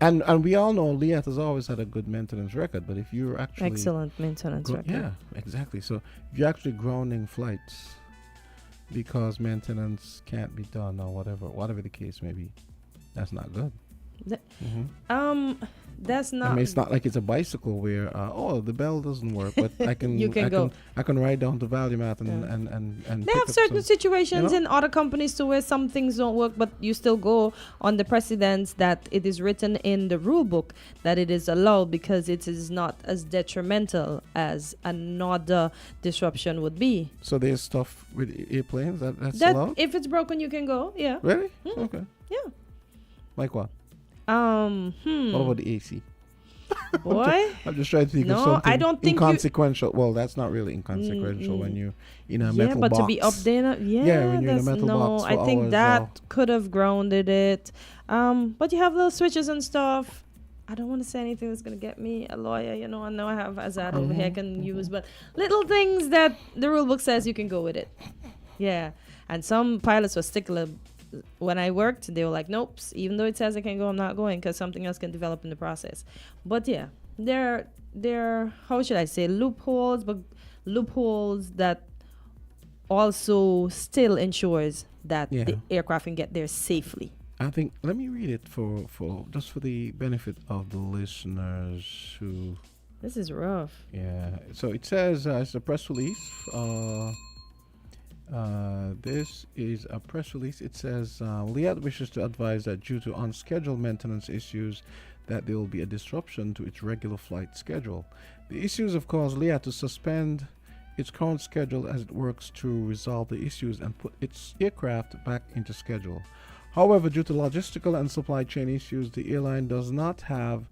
and we all know Liat has always had a good maintenance record, but if you're actually excellent maintenance record, yeah, exactly. So if you're actually grounding flights because maintenance can't be done or whatever the case may be, that's not good. That's not. I mean, it's not like it's a bicycle where the bell doesn't work, but I can I can ride down to Valumat and they have certain situations in other companies too where some things don't work, but you still go on the precedence that it is written in the rule book that it is allowed because it is not as detrimental as another disruption would be. So there's stuff with airplanes that's allowed? If it's broken, you can go. Yeah. Really? Mm-hmm. Okay. Yeah. Like what? What about the AC? Boy, I'm just trying to think of something I don't think inconsequential. Well, that's not really inconsequential when you're in a metal box. Yeah, but to be up there, when you're in a metal box for I think hours, that could have grounded it. But you have little switches and stuff. I don't want to say anything that's going to get me a lawyer. I know I have Azard over here I can use, but little things that the rule book says you can go with it. Yeah, and some pilots were stickler. When I worked, they were like, nope, even though it says I can go, I'm not going because something else can develop in the process. But yeah, there are how should I say, loopholes, but loopholes that also still ensures that the aircraft can get there safely. I think, let me read it for just for the benefit of the listeners who. This is rough. Yeah. So it says it's a press release. This is a press release. It says Liat wishes to advise that due to unscheduled maintenance issues, that there will be a disruption to its regular flight schedule. The issues have caused Liat to suspend its current schedule as it works to resolve the issues and put its aircraft back into schedule. However, due to logistical and supply chain issues, the airline does not have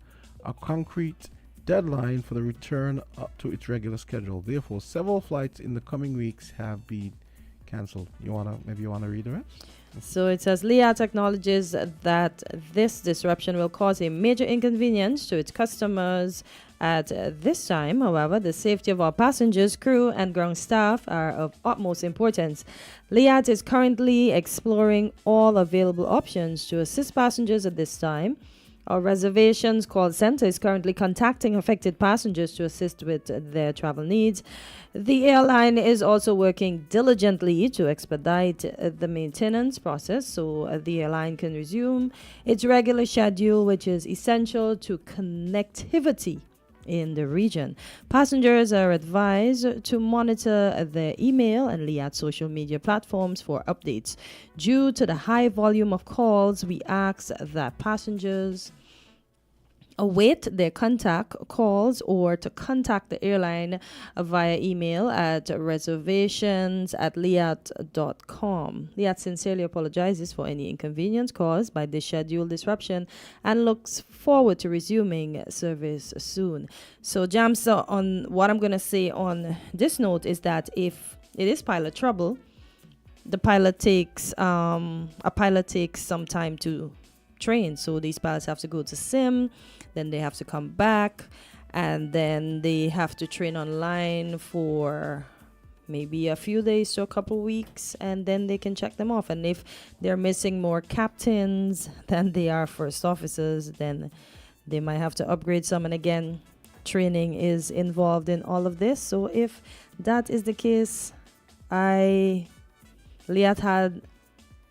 a concrete deadline for the return up to its regular schedule. Therefore, several flights in the coming weeks have been cancelled. Maybe you wanna read the rest? So it says Liat acknowledges that this disruption will cause a major inconvenience to its customers. At this time, however, the safety of our passengers, crew, and ground staff are of utmost importance. Liat is currently exploring all available options to assist passengers at this time. Our reservations call center is currently contacting affected passengers to assist with their travel needs. The airline is also working diligently to expedite the maintenance process so the airline can resume its regular schedule, which is essential to connectivity in the region. Passengers are advised to monitor their email and Liat social media platforms for updates. Due to the high volume of calls, we ask that passengers await their contact calls or to contact the airline via email at reservations@liat.com. Liat sincerely apologizes for any inconvenience caused by this schedule disruption and looks forward to resuming service soon. So, Jamsa, on what I'm going to say on this note is that if it is pilot trouble, a pilot takes some time to train. So these pilots have to go to sim, then they have to come back, and then they have to train online for maybe a few days to a couple weeks, and then they can check them off. And if they're missing more captains than they are first officers, then they might have to upgrade some. And again, training is involved in all of this. So if that is the case, Liat had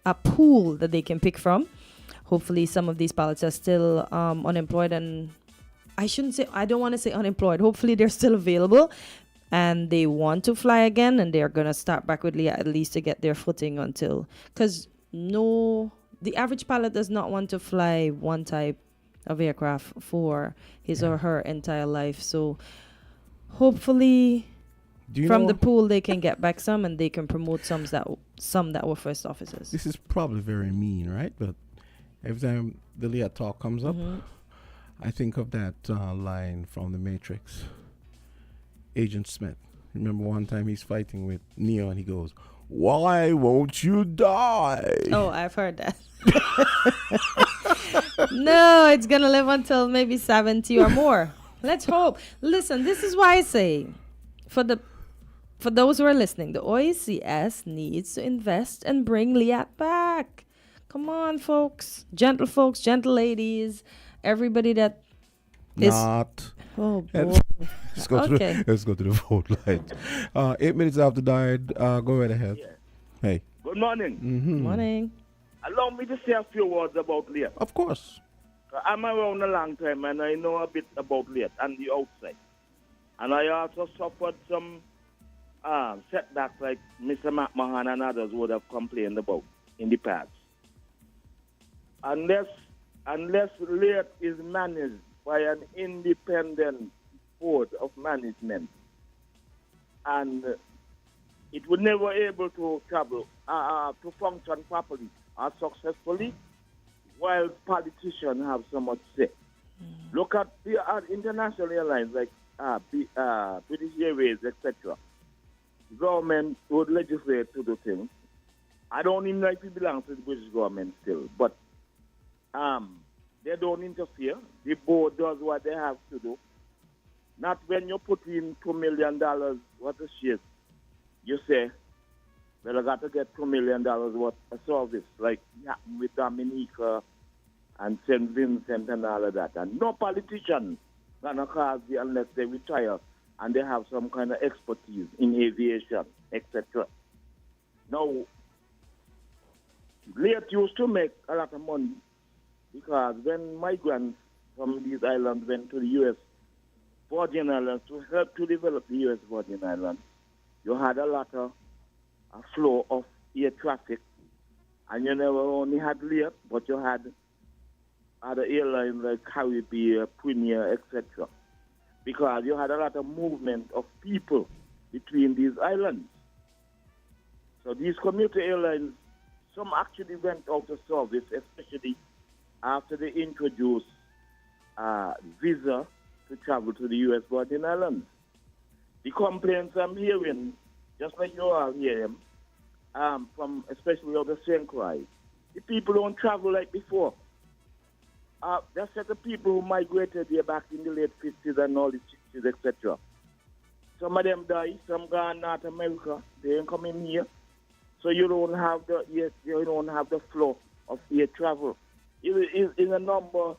a pool that they can pick from. Hopefully some of these pilots are still unemployed, and I don't want to say unemployed. Hopefully they're still available and they want to fly again, and they're going to start back with Liat at least to get their footing because the average pilot does not want to fly one type of aircraft for his or her entire life. So hopefully from the pool they can get back some, and they can promote some that were first officers. This is probably very mean, right? But every time the Liat talk comes up, I think of that line from The Matrix. Agent Smith. Remember one time he's fighting with Neo and he goes, "Why won't you die?" Oh, I've heard that. No, it's going to live until maybe 70 or more. Let's hope. Listen, this is why I say, for those who are listening, the OACS needs to invest and bring Liat back. Come on, folks, gentle ladies, everybody that is not. Oh boy. Let's go to the vote line. 8 minutes after died. Go right ahead. Yeah. Hey. Good morning. Mm-hmm. Morning. Allow me to say a few words about Liat. Of course. I'm around a long time and I know a bit about Liat and the outside. And I also suffered some setbacks like Mr. McMahon and others would have complained about in the past. Unless Liat is managed by an independent board of management, and it would never able to travel, to function properly or successfully, while politicians have so much say. Look at the international airlines like British Airways, etc. Government would legislate to do things. I don't even know if it belongs to the British government still, but they don't interfere. The board does what they have to do. Not when you put in $2 million worth of shares, you say, well, I got to get $2 million worth of service, like with Dominica and St. Vincent and all of that. And no politician gonna cause it unless they retire and they have some kind of expertise in aviation, etc. Now, Leah used to make a lot of money because when migrants from these islands went to the U.S. Virgin Islands to help to develop the U.S. Virgin Islands, you had a lot of a flow of air traffic, and you never only had Leah, but you had other airlines like Caribbean, Premier, etc. Because you had a lot of movement of people between these islands. So these commuter airlines, some actually went out of service, especially after they introduced visa to travel to the U.S. Virgin Islands. The complaints I'm hearing, just like you all hear them, from especially out of St. Croix, the people don't travel like before. That's just the people who migrated here back in the late 50s and early 60s, etc. Some of them die, some gone North America, they ain't coming here. So you don't have the flow of air travel. It's a number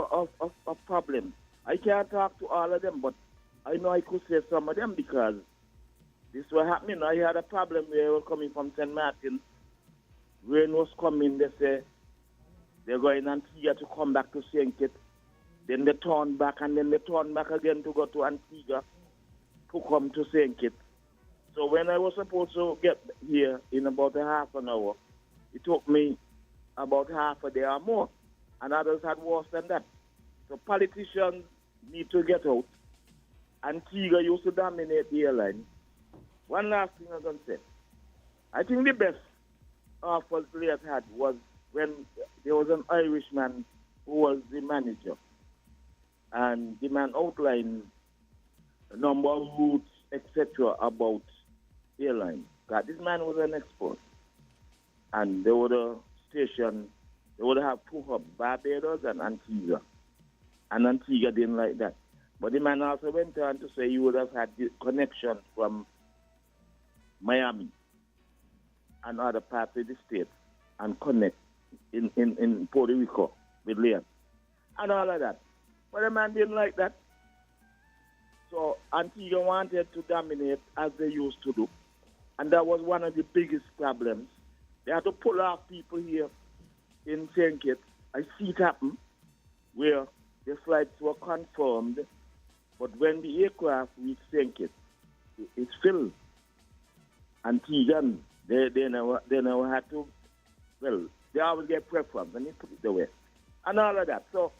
of problems. I can't talk to all of them, but I know I could say some of them because this was happening. I had a problem where I was coming from St. Martin. Rain was coming, they say they're going Antigua to come back to St. Kitts. Then they turn back and then they turn back again to go to Antigua to come to St. Kitts. So when I was supposed to get here in about a half an hour, it took me about half a day or more. And others had worse than that. So politicians need to get out. Antigua used to dominate the airline. One last thing I'm going to say. I think the best offer players had was when there was an Irishman who was the manager. And the man outlined a number of routes, etc. about airlines. God, this man was an expert. And they would have station, they would have two hubs, Barbados and Antigua. And Antigua didn't like that. But the man also went on to say he would have had the connection from Miami and other parts of the state and connect in Puerto Rico with Leon and all of that. But the man didn't like that. So Antigua wanted to dominate as they used to do. And that was one of the biggest problems. They had to pull off people here in St. Kitts. I see it happen where the flights were confirmed, but when the aircraft reached St. Kitts, it's filled. Antiguan, they never had to, well, they always get preference, and they put it away. And all of that. So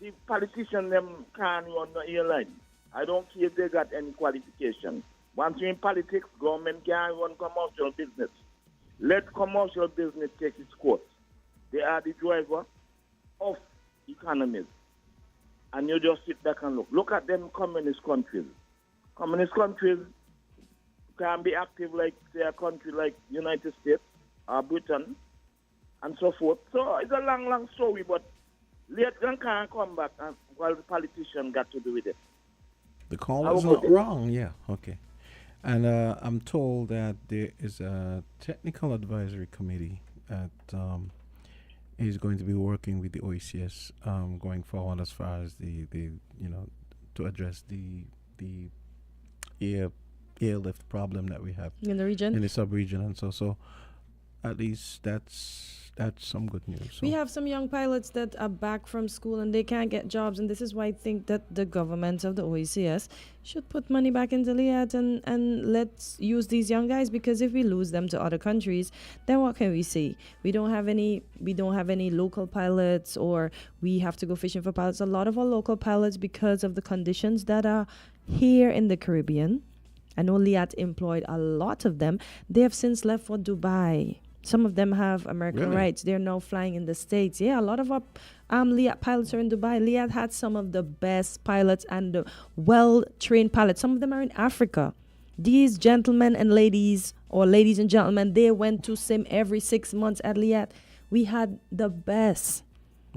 the politicians them can't run the airline. I don't care if they got any qualification. Once you're in politics, government can't run commercial business. Let commercial business take its course. They are the driver of economies. And you just sit back and look. Look at them communist countries. Communist countries can be active like, say, a country like United States or Britain and so forth. So it's a long, long story, but later can't come back and while the politician got to do with it. The call is not wrong, yeah, okay. And I'm told that there is a technical advisory committee that is going to be working with the OECS going forward as far as the to address the airlift problem that we have in the region, in the sub-region, and so at least that's some good news. So we have some young pilots that are back from school and they can't get jobs, and this is why I think that the government of the OECS should put money back into LIAT and let's use these young guys, because if we lose them to other countries, then what can we say? We don't have any local pilots, or we have to go fishing for pilots. A lot of our local pilots, because of the conditions that are here in the Caribbean, I know LIAT employed a lot of them. They have since left for Dubai. Some of them have American rights. They're now flying in the States. Yeah, a lot of our LIAT pilots are in Dubai. LIAT had some of the best pilots and the well-trained pilots. Some of them are in Africa. These gentlemen and ladies, or ladies and gentlemen, they went to sim every 6 months at LIAT. We had the best.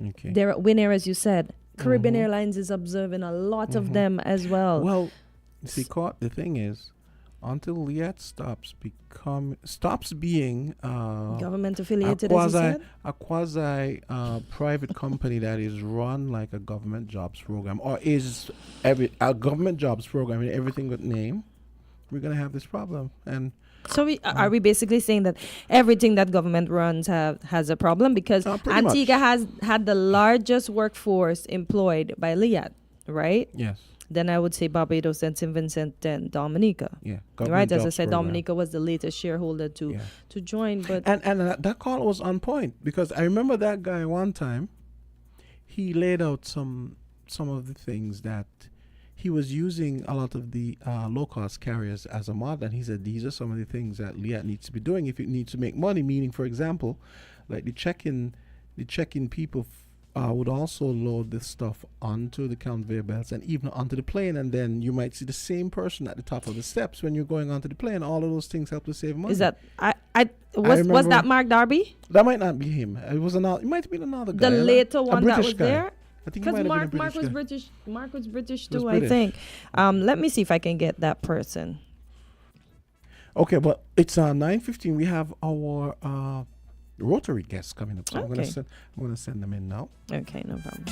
Okay. They're at Win Air, as you said. Caribbean Airlines is observing a lot of them as well. Well, see, the thing is, until Liat stops being Government affiliated, as you said? a quasi private company that is run like a government jobs program, or is a government jobs program in everything but name, we're gonna have this problem. And so are we basically saying that everything that government runs has a problem? Because Antigua has had the largest workforce employed by Liat, right? Yes. Then I would say Barbados and St. Vincent and Dominica. Yeah. Right, as I said, Dominica was the latest shareholder to join. But and that call was on point, because I remember that guy one time. He laid out some of the things that he was using a lot of the low-cost carriers as a model, and he said these are some of the things that Liat needs to be doing if it needs to make money. Meaning, for example, like the check-in people would also load this stuff onto the conveyor belts and even onto the plane, and then you might see the same person at the top of the steps when you're going onto the plane. All of those things help to save money. Is that was that Mark Darby? That might not be him. It was another. It might have been another guy. The later one that was guy. there. I think because Mark was British. Mark was British too, I think. Let me see if I can get that person. Okay, but it's 9:15. We have our Rotary guests coming up, so I'm gonna send them in now. Okay, no problem.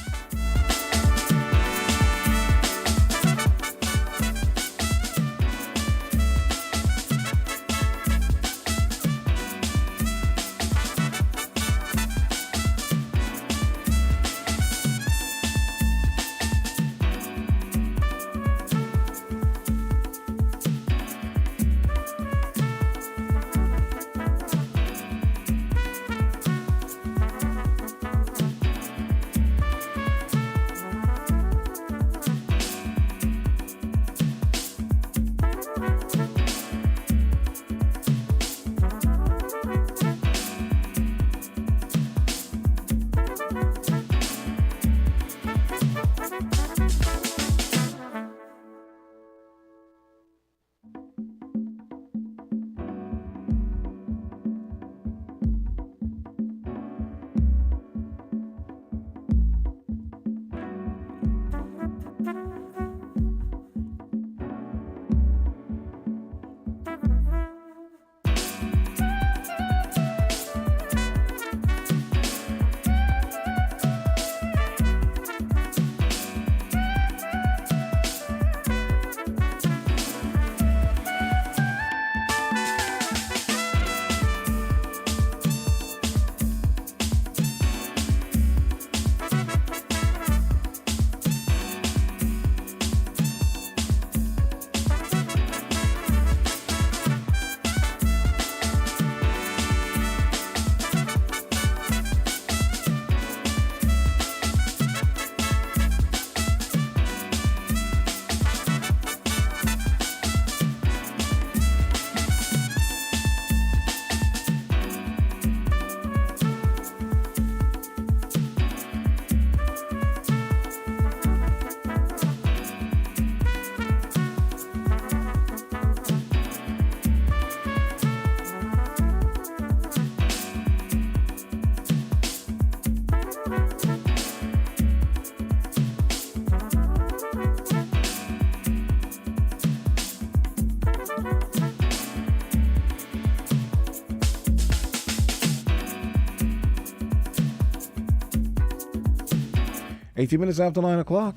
18 minutes after 9 o'clock.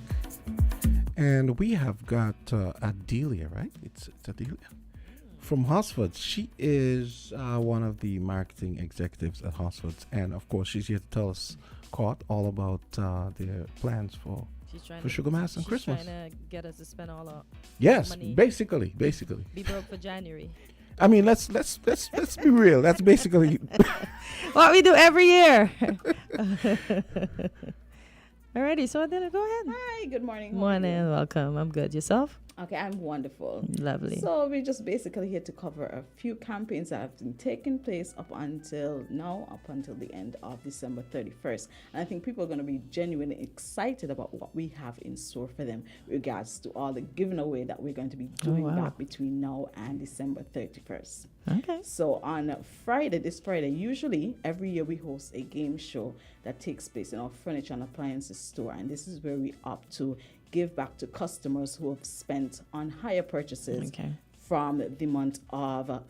And we have got Adelia, right? It's Adelia from Hosford. She is one of the marketing executives at Hosford. And, of course, she's here to tell us, Cort, all about their plans for Sugar Mass and Christmas. She's trying to get us to spend all our money. Basically. Be broke for January. I mean, let's be real. That's basically what we do every year. Alrighty, so then go ahead. Hi, good morning. Morning, welcome. I'm good. Yourself? Okay, I'm wonderful. Lovely. So we're just basically here to cover a few campaigns that have been taking place up until the end of December 31st. And I think people are going to be genuinely excited about what we have in store for them with regards to all the giving away that we're going to be doing back between now and December 31st. Okay. So on this Friday, usually every year we host a game show that takes place in our furniture and appliances store. And this is where we opt to give back to customers who have spent on higher purchases from the month of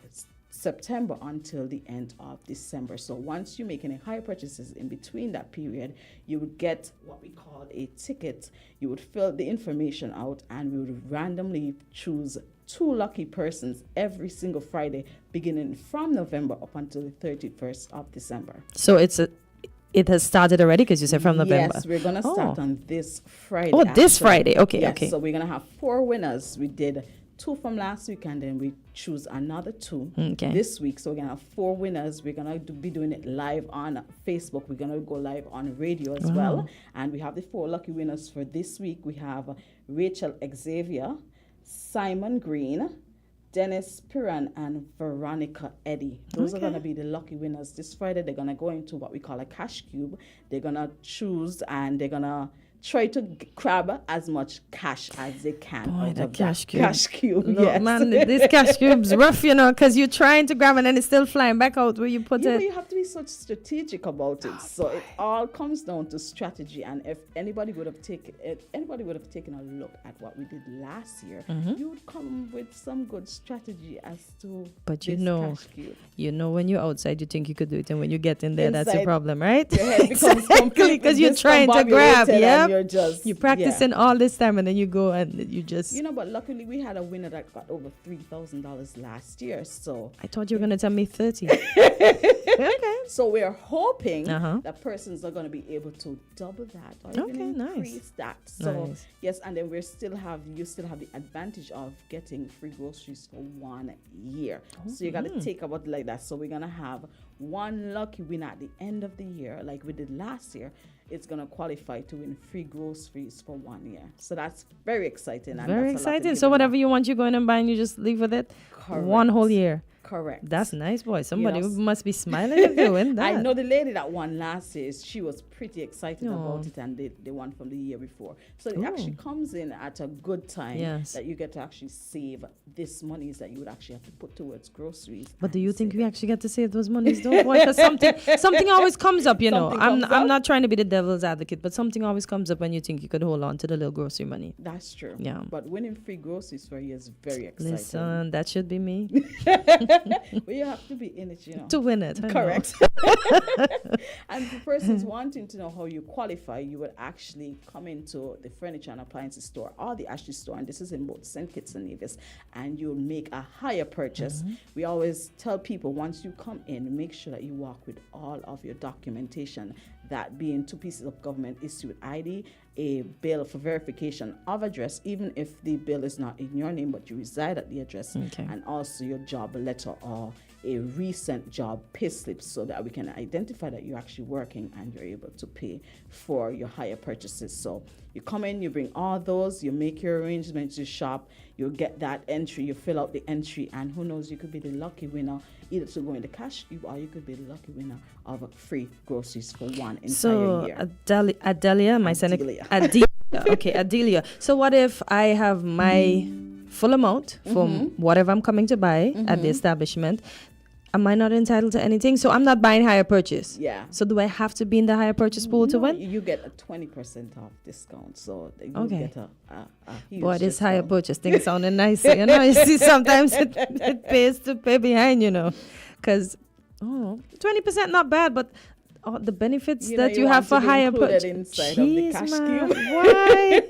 September until the end of December. So once you make any higher purchases in between that period, you would get what we call a ticket. You would fill the information out, and we would randomly choose 2 lucky persons every single Friday, beginning from November up until the 31st of December. So it has started already, because you said from November. Yes, we're going to start on this Friday. Oh, this actually. Friday. Okay, yes, okay. So we're going to have 4 winners. We did 2 from last week, and then we choose another 2 this week. So we're going to have 4 winners. We're going to be doing it live on Facebook. We're going to go live on radio as well. And we have the 4 lucky winners for this week. We have Rachel Xavier, Simon Green, Dennis Piran, and Veronica Eddy. Those are going to be the lucky winners this Friday. They're going to go into what we call a cash cube. They're going to choose, and they're going to try to grab as much cash as they can out of cash that cube. cash cube. No, yes. man, this cash cube's rough, because you're trying to grab it and it's still flying back out where you put it. You have to be such strategic about it. So it all comes down to strategy. And if anybody would have taken a look at what we did last year, you would come with some good strategy as to But this cash cube. When you're outside, you think you could do it, and when you get in there, that's Inside, your problem, right? Your head becomes completely because you're trying to grab, you're practicing all this time, and then you go and you just. But luckily we had a winner that got over $3,000 last year. So I thought you were going to tell me 30. Okay. So we're hoping that persons are going to be able to double that or even increase that. So yes, and then you still have the advantage of getting free groceries for 1 year. So you got to take about like that. So we're going to have 1 lucky winner at the end of the year, like we did last year. It's going to qualify to win free groceries for 1 year. So that's very exciting. And very exciting. So whatever you want, you go in and buy, and you just leave with it. Correct. 1 whole year. Correct. That's nice, boy. Somebody must be smiling if they win that. I know the lady that won last year, she was pretty excited about it, and they won from the year before. So it actually comes in at a good time that you get to actually save this monies that you would actually have to put towards groceries. But do you think we actually get to save those monies, though? Because something always comes up, I'm not trying to be the devil's advocate, but something always comes up when you think you could hold on to the little grocery money. That's true. Yeah. But winning free groceries for you is very exciting. Listen, that should be me. Well, you have to be in it, to win it. Correct. And for persons wanting to know how you qualify, you would actually come into the furniture and appliances store or the Ashley store, and this is in both St. Kitts and Nevis, and you'll make a higher purchase. We always tell people, once you come in, make sure that you walk with all of your documentation, that being 2 pieces of government issued ID, a bill for verification of address, even if the bill is not in your name, but you reside at the address, and also your job letter or a recent job pay slip, so that we can identify that you're actually working and you're able to pay for your higher purchases. So you come in, you bring all those, you make your arrangements, you shop, you get that entry, you fill out the entry, and who knows, you could be the lucky winner either to go in the cash cube, or you could be the lucky winner of free groceries for 1 entire year. Adelia, am I saying it? Adelia. Okay, Adelia. So what if I have my full amount from whatever I'm coming to buy at the establishment? Am I not entitled to anything? So I'm not buying higher purchase. Yeah. So do I have to be in the higher purchase pool to win? You get a 20% off discount. So you get a huge boy, this discount. higher purchase thing sounding nice. You see, sometimes it pays to pay behind, because 20% not bad, but the benefits that you have for higher purchase. Inside of the cash cube. Why?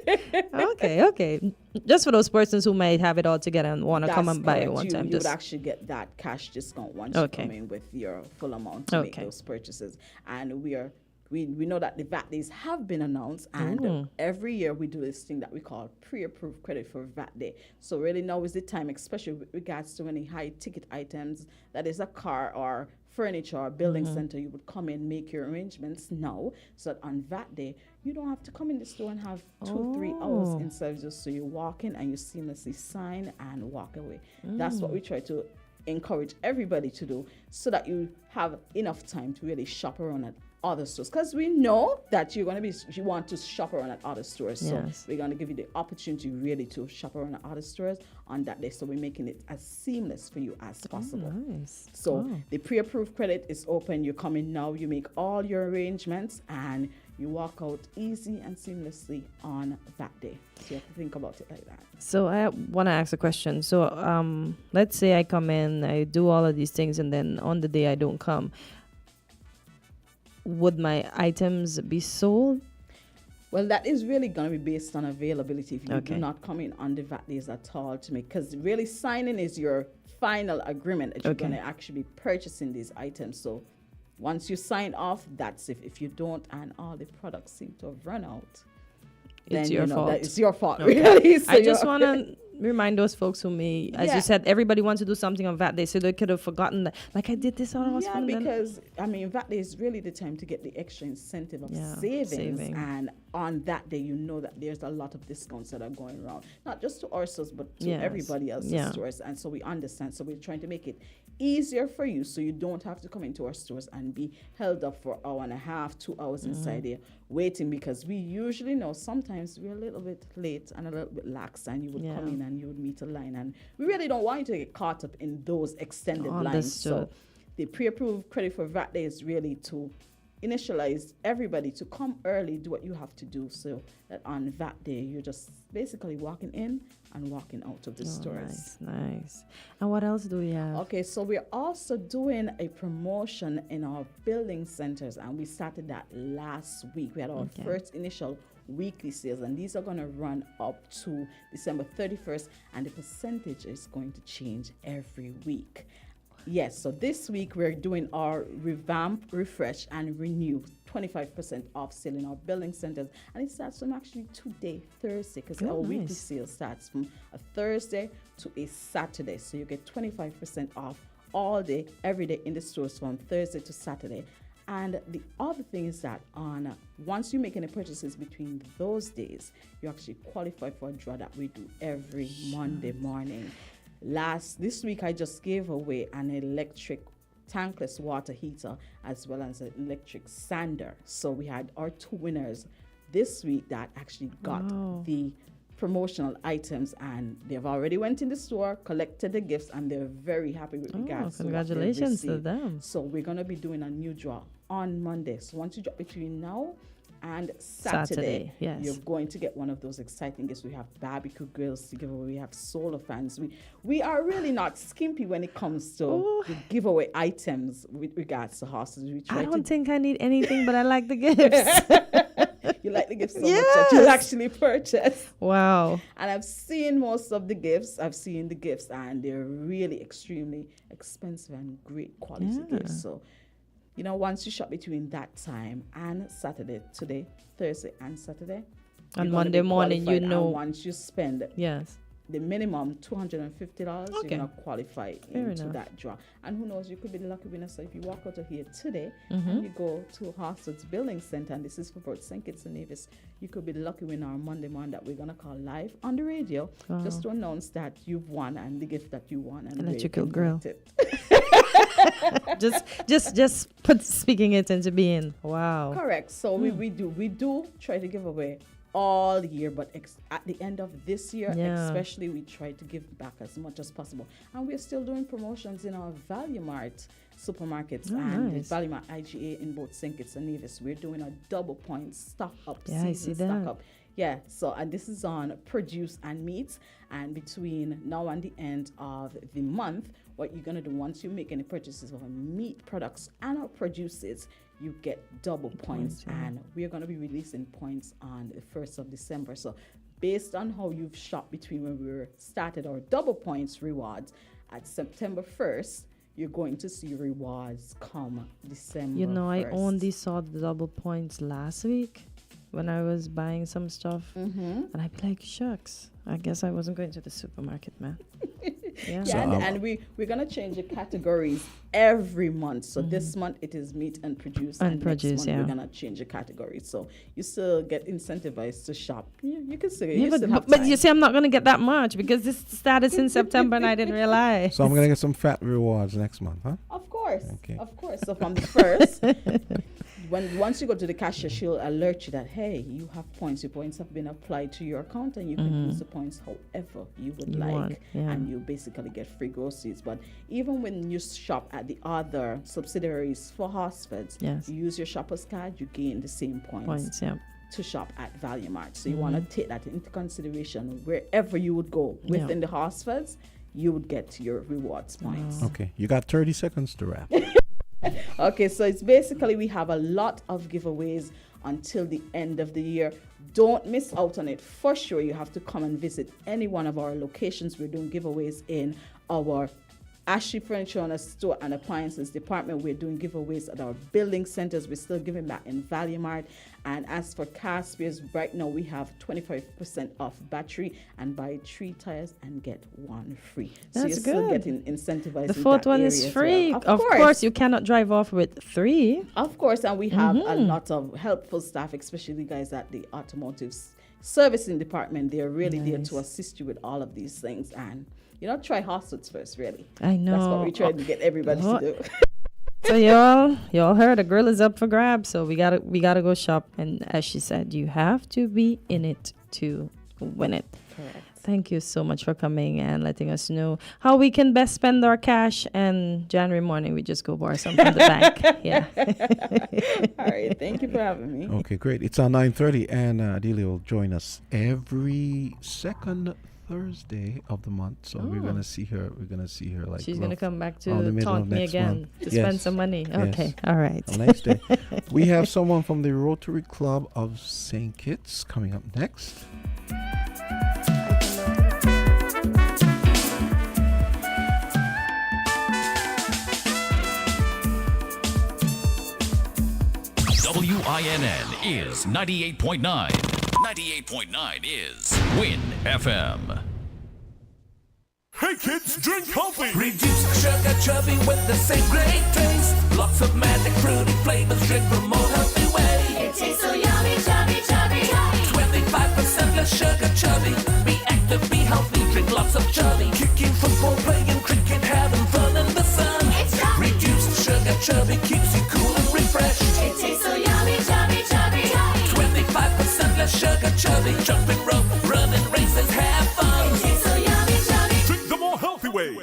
Okay. Just for those persons who might have it all together and want to come and buy it one time. You would actually get that cash discount once you come in with your full amount to make those purchases. And we know that the VAT days have been announced, and every year we do this thing that we call pre-approved credit for VAT day. So really now is the time, especially with regards to any high ticket items, that is a car or furniture or building center, you would come in, make your arrangements now, so that on VAT day you don't have to come in the store and have 2-3 hours inside. Just so you walk in and you seamlessly sign and walk away. That's what we try to encourage everybody to do, so that you have enough time to really shop around at other stores, because we know that you want to shop around at other stores. So we're going to give you the opportunity really to shop around at other stores on that day. So we're making it as seamless for you as possible. Nice. So the pre-approved credit is open. You come in now, you make all your arrangements, and you walk out easy and seamlessly on that day. So you have to think about it like that. So I want to ask a question. So let's say I come in, I do all of these things, and then on the day I don't come. Would my items be sold? Well, that is really going to be based on availability. If you Okay. do not come in on the VAT days at all to make, because really signing is your final agreement that you're Okay. going to actually be purchasing these items. So once you sign off, that's if you don't and all the products seem to have run out, then It's your fault. that it's your fault, Okay. really. So I just you're- want to remind those folks who may, as Yeah. you said, everybody wants to do something on VAT day, so they could have forgotten that. Like I did this all I was Yeah, fun, then- because I mean, VAT day is really the time to get the extra incentive of Yeah, savings, saving. and on that day, you know that there's a lot of discounts that are going around, not just to our stores, but to Yes, everybody else's yeah. stores. And so we understand. So we're trying to make it easier for you, so you don't have to come into our stores and be held up for an hour and a half, 2 hours inside there waiting, because we usually know sometimes we're a little bit late and a little bit lax, and you would come Yeah. in and you would meet a line, and we really don't want you to get caught up in those extended lines. So Understood. the pre-approved credit for VAT day is really to initialize everybody to come early, do what you have to do, so that on VAT day you're just basically walking in and walking out of the stores. Nice. And what else do we have? Okay, so we're also doing a promotion in our building centers, and we started that last week. We had our Okay. first initial weekly sales, and these are going to run up to December 31st, and the percentage is going to change every week. Yes, so this week we're doing our revamp, refresh, and renew 25% off sale in our building centers. And it starts from actually today, Thursday, because Oh, our weekly nice. sale starts from a Thursday to a Saturday. So you get 25% off all day, every day in the stores from Thursday to Saturday. And the other thing is that once you make any purchases between those days, you actually qualify for a draw that we do every Monday morning. This week I just gave away an electric tankless water heater as well as an electric sander. So we had our 2 winners this week that actually got Wow. the promotional items, and they've already went in the store, collected the gifts, and they're very happy with regards to what they've Congratulations to received. them. So we're going to be doing a new draw on Monday. So once you drop between now and Saturday, yes. you're going to get one of those exciting gifts. We have barbecue grills to give away. We have solar fans. We are really not skimpy when it comes to the giveaway items with regards to horses. We try I don't to think I need anything, but I like the gifts. you like the gifts so much that you'll actually purchase. Wow. And I've seen most of the gifts. I've seen the gifts, and they're really extremely expensive and great quality Yeah. gifts. So, once you shop between that time and Saturday, today, Thursday and Saturday, On you're gonna Monday be morning, qualified. you know. And once you spend Yes. the minimum $250, Okay. you're going to qualify Fair into enough. that draw. And who knows, you could be the lucky winner. So if you walk out of here today Mhm. and you go to Hartford's Building Center, and this is for both St. Kitts and Nevis, you could be the lucky winner on Monday morning that we're going to call live on the radio, Wow. just to announce that you've won and the gift that you won. And where you Electrical can grill. get it. just speaking it into being. Wow. Correct. So we do try to give away all year, but at the end of this year, Yeah. especially, we try to give back as much as possible. And we're still doing promotions in our Value Mart supermarkets Oh, and nice. the Value Mart IGA in both St. Kitts and Nevis. We're doing a double point stock up, Yeah, I season see stock that. up. Yeah, so and this is on produce and meats, and between now and the end of the month, what you're gonna do once you make any purchases of meat products and our produces, you get double points, yeah. and we're gonna be releasing points on the 1st of December. So based on how you've shopped between when we started our double points rewards at September 1st, you're going to see rewards come December 1st. I only saw the double points last week when I was buying some stuff. And I'd be like, shucks, I guess I wasn't going to the supermarket, man. Yeah. Yeah, and we're gonna change the categories every month. So this month it is meat and produce, And and produce, next month yeah. we're gonna change the categories. So you still get incentivized to shop. You can still, Yeah, you still have but time. you see, I'm not going to get that much because this started in September and I didn't realize. So I'm gonna get some fat rewards next month, huh? Of course, Okay. of course. So from the first, once you go to the cashier, she'll alert you that, hey, you have points. Your points have been applied to your account, and you can use the points however you would like, and you basically get free groceries. But even when you shop at the other subsidiaries for Horsford's, you use your shopper's card, you gain the same points. To shop at Value Mart. So you want to take that into consideration wherever you would go within the Horsfords, you would get your rewards points. Okay, you got 30 seconds to wrap. Okay, so it's basically we have a lot of giveaways until the end of the year. Don't miss out on it. For sure, you have to come and visit any one of our locations. We're doing giveaways in our Ashley Furniture and Store and Appliances department. We're doing giveaways at our building centers. We're still giving back in Value Mart. And as for car spares, right now we have 25% off battery, and buy 3 tires and get 1 free. So That's you're good. still getting incentivized. The 4th one is free. Well. Of course, you cannot drive off with 3. Of course, and we have a lot of helpful staff, especially guys at the automotive servicing department. They're really there to assist you with all of these things. And try Horsford's first, really. I know. That's what we try to get everybody to do. So y'all heard the grill is up for grabs. So we gotta go shop. And as she said, you have to be in it to win it. Correct. Thank you so much for coming and letting us know how we can best spend our cash. And January morning, we just go borrow some from the bank. Yeah. All right. Thank you for having me. Okay, great. It's on 9:30, and Adelia will join us every second Thursday of the month. So we're gonna see her. We're gonna see her like she's gonna come back to the middle taunt of me next again month. to spend some money. Okay, all right. Next day, we have someone from the Rotary Club of St. Kitts coming up next. WINN is 98.9. 98.9 is Win FM. Hey kids, drink healthy! Reduce sugar chubby with the same great taste. Lots of magic fruity flavors, drink the more healthy way. It tastes so yummy, chubby, chubby, yummy. 25% less sugar chubby. Be active, be healthy, drink lots of chubby. Kicking, football, playing cricket, having fun in the sun. It's chubby. Reduced sugar chubby keeps you cool and refreshed. It tastes so yummy, chubby, chubby, yummy. 25% less sugar chubby. Jumping rope, running races, have fun. It tastes so yummy, chubby. Drink the more healthy way.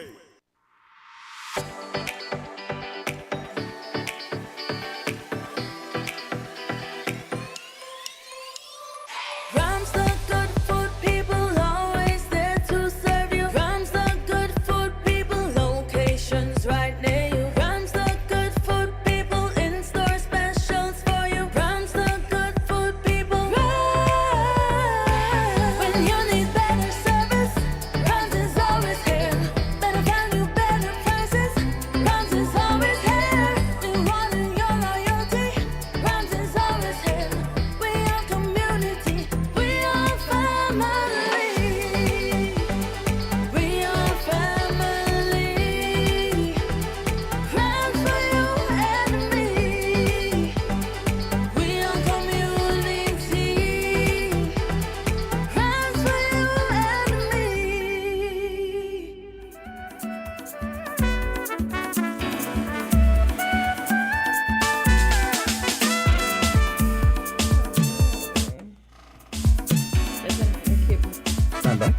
Rams the good food people, always there to serve you. Rams the good food people, locations right near you. Rams the good food people, in-store specials for you. Rams the good food people. Rams. When you need better service, Rams is always here. Better value, better prices. Rams is always here. Rewarding your loyalty. Rams is always here. We are community. We are family. We are family. Rams for you and me. We are community. Rams for you and me. Stand by.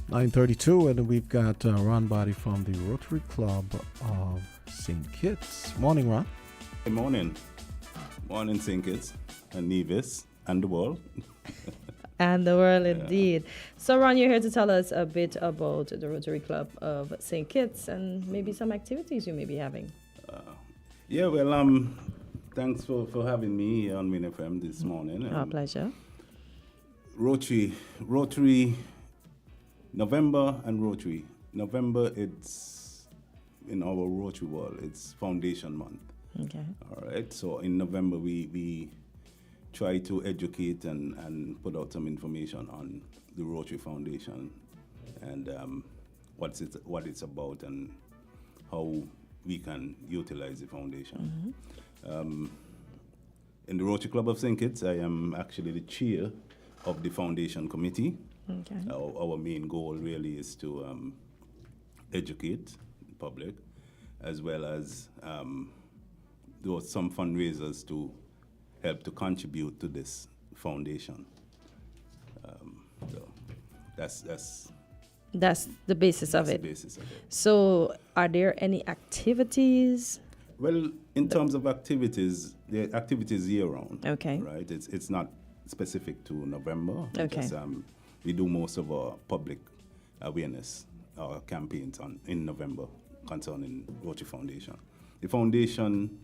9:32, and we've got Ron Body from the Rotary Club of St. Kitts. Morning, Ron. Good morning. Morning, St. Kitts and Nevis and the world. And the world, indeed. So, Ron, you're here to tell us a bit about the Rotary Club of St. Kitts and maybe some activities you may be having. Thanks for having me on Win FM this morning. Our pleasure. Rotary, November and Rotary. November, it's in our Rotary world, it's Foundation Month. Okay. All right, so in November, we try to educate and put out some information on the Rotary Foundation and what it's about and how we can utilize the foundation. In the Rotary Club of St. Kitts, I am actually the chair of the foundation committee. Okay. Our main goal really is to educate the public as well as there was some fundraisers to help to contribute to this foundation. So that's the basis of it. the basis of it. So, are there any activities? Well, in terms of activities, the activities year round. Okay. Right. It's not specific to November. Okay. Because, we do most of our public awareness campaigns in November concerning Rotary Foundation. The foundation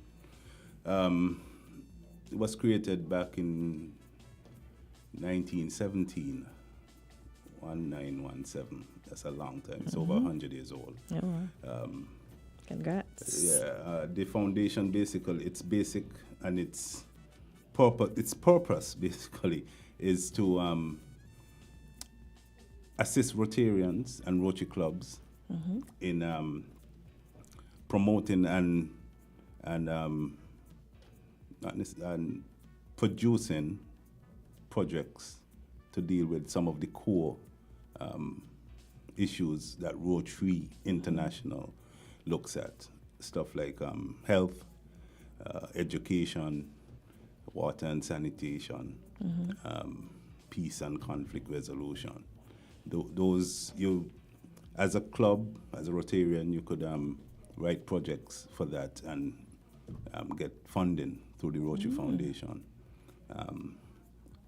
was created back in 1917, 1917. That's a long time. It's over 100 years old. Oh, wow. Congrats. Yeah, the foundation basically, its basic and its purpose basically is to assist Rotarians and Rotary clubs in promoting and producing projects to deal with some of the core issues that Rotary International looks at. Stuff like health, education, water and sanitation, peace and conflict resolution. Those, you, as a club, as a Rotarian, you could write projects for that and get funding through the Rotary Foundation.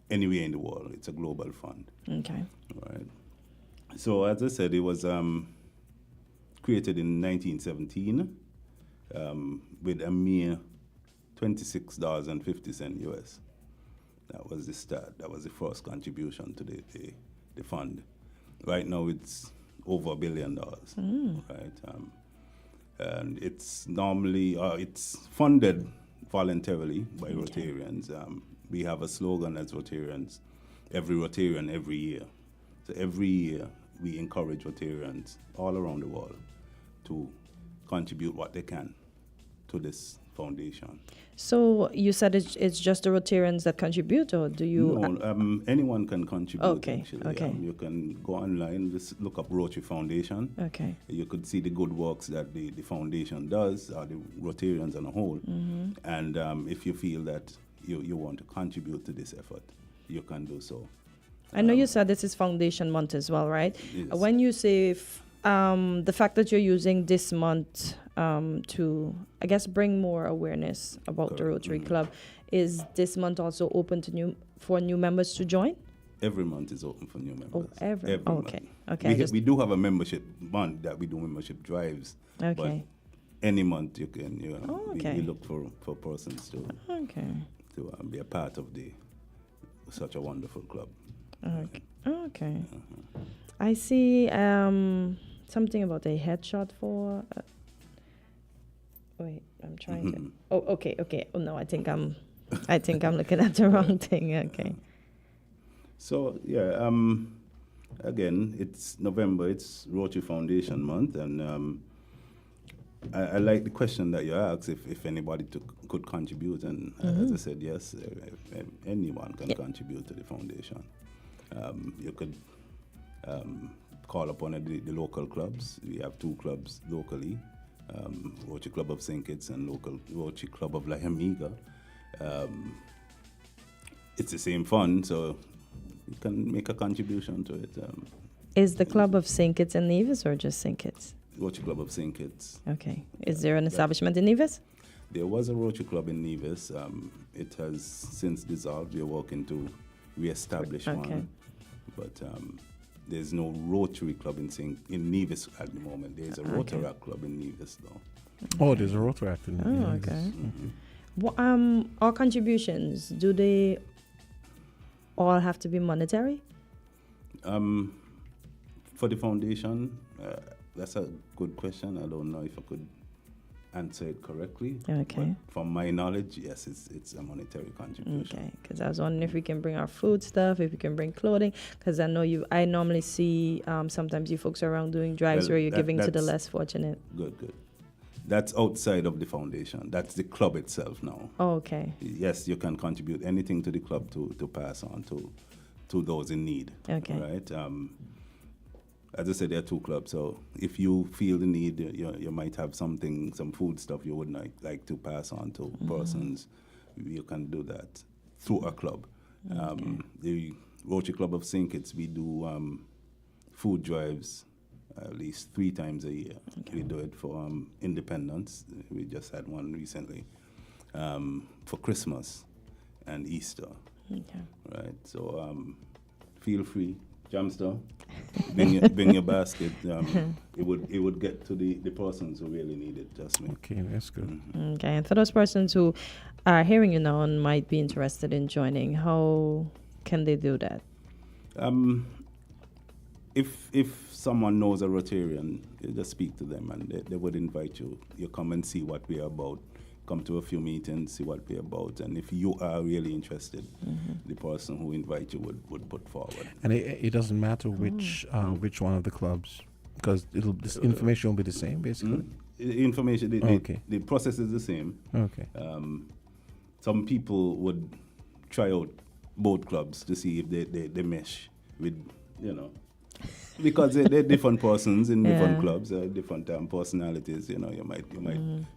Anywhere in the world, it's a global fund. Okay. Right. So as I said, it was created in 1917 with a mere $26.50 US. That was the start. That was the first contribution to the fund. Right now, it's over $1 billion. Right, and it's normally it's funded voluntarily by Rotarians. We have a slogan as Rotarians: every Rotarian, every year. So every year we encourage Rotarians all around the world to contribute what they can to this foundation. So you said it's just the Rotarians that contribute, or do you? No, anyone can contribute. Okay. Actually. Okay. You can go online, just look up Rotary Foundation. Okay. You could see the good works that the foundation does, or the Rotarians on a whole. And if you feel that you want to contribute to this effort, you can do so. I know you said this is Foundation Month as well, right? Yes. When you say the fact that you're using this month to, I guess, bring more awareness about the Rotary Club, is this month also open to for new members to join? Every month is open for new members. Oh, every month. Okay. Okay. We do have a membership month that we do membership drives. Okay. But any month you can, okay. we look for persons to be a part of such a wonderful club. Okay. Okay. I see something about a headshot for. Wait, I'm trying to. Oh, okay. Oh no, I think I'm looking at the wrong thing. Okay. So yeah, again, it's November. It's Rotary Foundation Month, and I like the question that you asked if anybody could contribute, and as I said, yes, anyone can contribute to the foundation. You could call upon the local clubs. We have 2 clubs locally, Rotary Club of St. Kitts and local Rotary Club of La Amiga. It's the same fund, so you can make a contribution to it. Is the Club of St. Kitts and Nevis or just St. Kitts? Rotary Club of St. Kitts. Okay. Is there an establishment in Nevis? There was a Rotary Club in Nevis. It has since dissolved. We're working to re-establish one. But there's no Rotary Club in Nevis at the moment. There's a Rotaract Club in Nevis, though. Oh, there's a Rotaract in Nevis. Oh, okay. Well, our contributions, do they all have to be monetary? For the foundation, that's a good question. I don't know if I could answer it correctly. Okay. But from my knowledge, yes, it's a monetary contribution. Okay, because I was wondering if we can bring our food stuff, if we can bring clothing, because I know I normally see sometimes you folks are around doing drives where you're giving to the less fortunate. Good. That's outside of the foundation. That's the club itself now. Oh, okay. Yes, you can contribute anything to the club to pass on to those in need. Okay. Right. as I said, there are 2 clubs. So if you feel the need, you might have some food stuff you would like to pass on to persons. You can do that through a club. The Rotary Club of St. Kitts, we do food drives at least 3 times a year. We do it for Independence. We just had one recently. For Christmas and Easter. Right. So feel free. Jamster, bring your basket. It would get to the persons who really need it. Just me. Okay, that's good. Okay, and for those persons who are hearing you now and might be interested in joining, how can they do that? If someone knows a Rotarian, you just speak to them and they would invite you. You come and see what we're about. Come to a few meetings, see what we're about, and if you are really interested, the person who invite you would put forward. And it doesn't matter which one of the clubs, because this information will be the same, basically. The process is the same. Okay. Some people would try out both clubs to see if they mesh with, because they're different persons in different clubs, different personalities. You might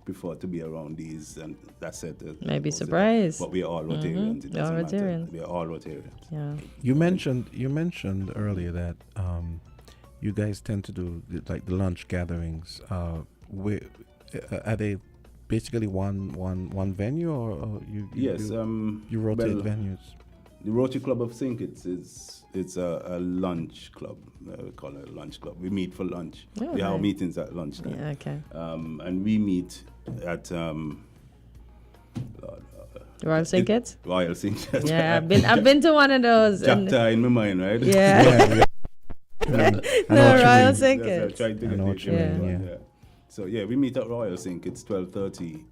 prefer to be around these, and that's it. Maybe surprised. But we are all Rotarians. It doesn't matter. We are all Rotarians. Yeah. You mentioned earlier that you guys tend to do the lunch gatherings. Are they basically one venue, or you? Yes. You rotate venues. The Rotary Club of St. Kitts it's a lunch club. We call it a lunch club. We meet for lunch. Oh, we have meetings at lunchtime. Yeah, okay. And we meet at Royal St. Kitts? Royal St. Kitts. Yeah, I've been to one of those. Chapter in my mind, right? Yeah. Royal St. Kitts. So we meet at Royal St. Kitts 12:30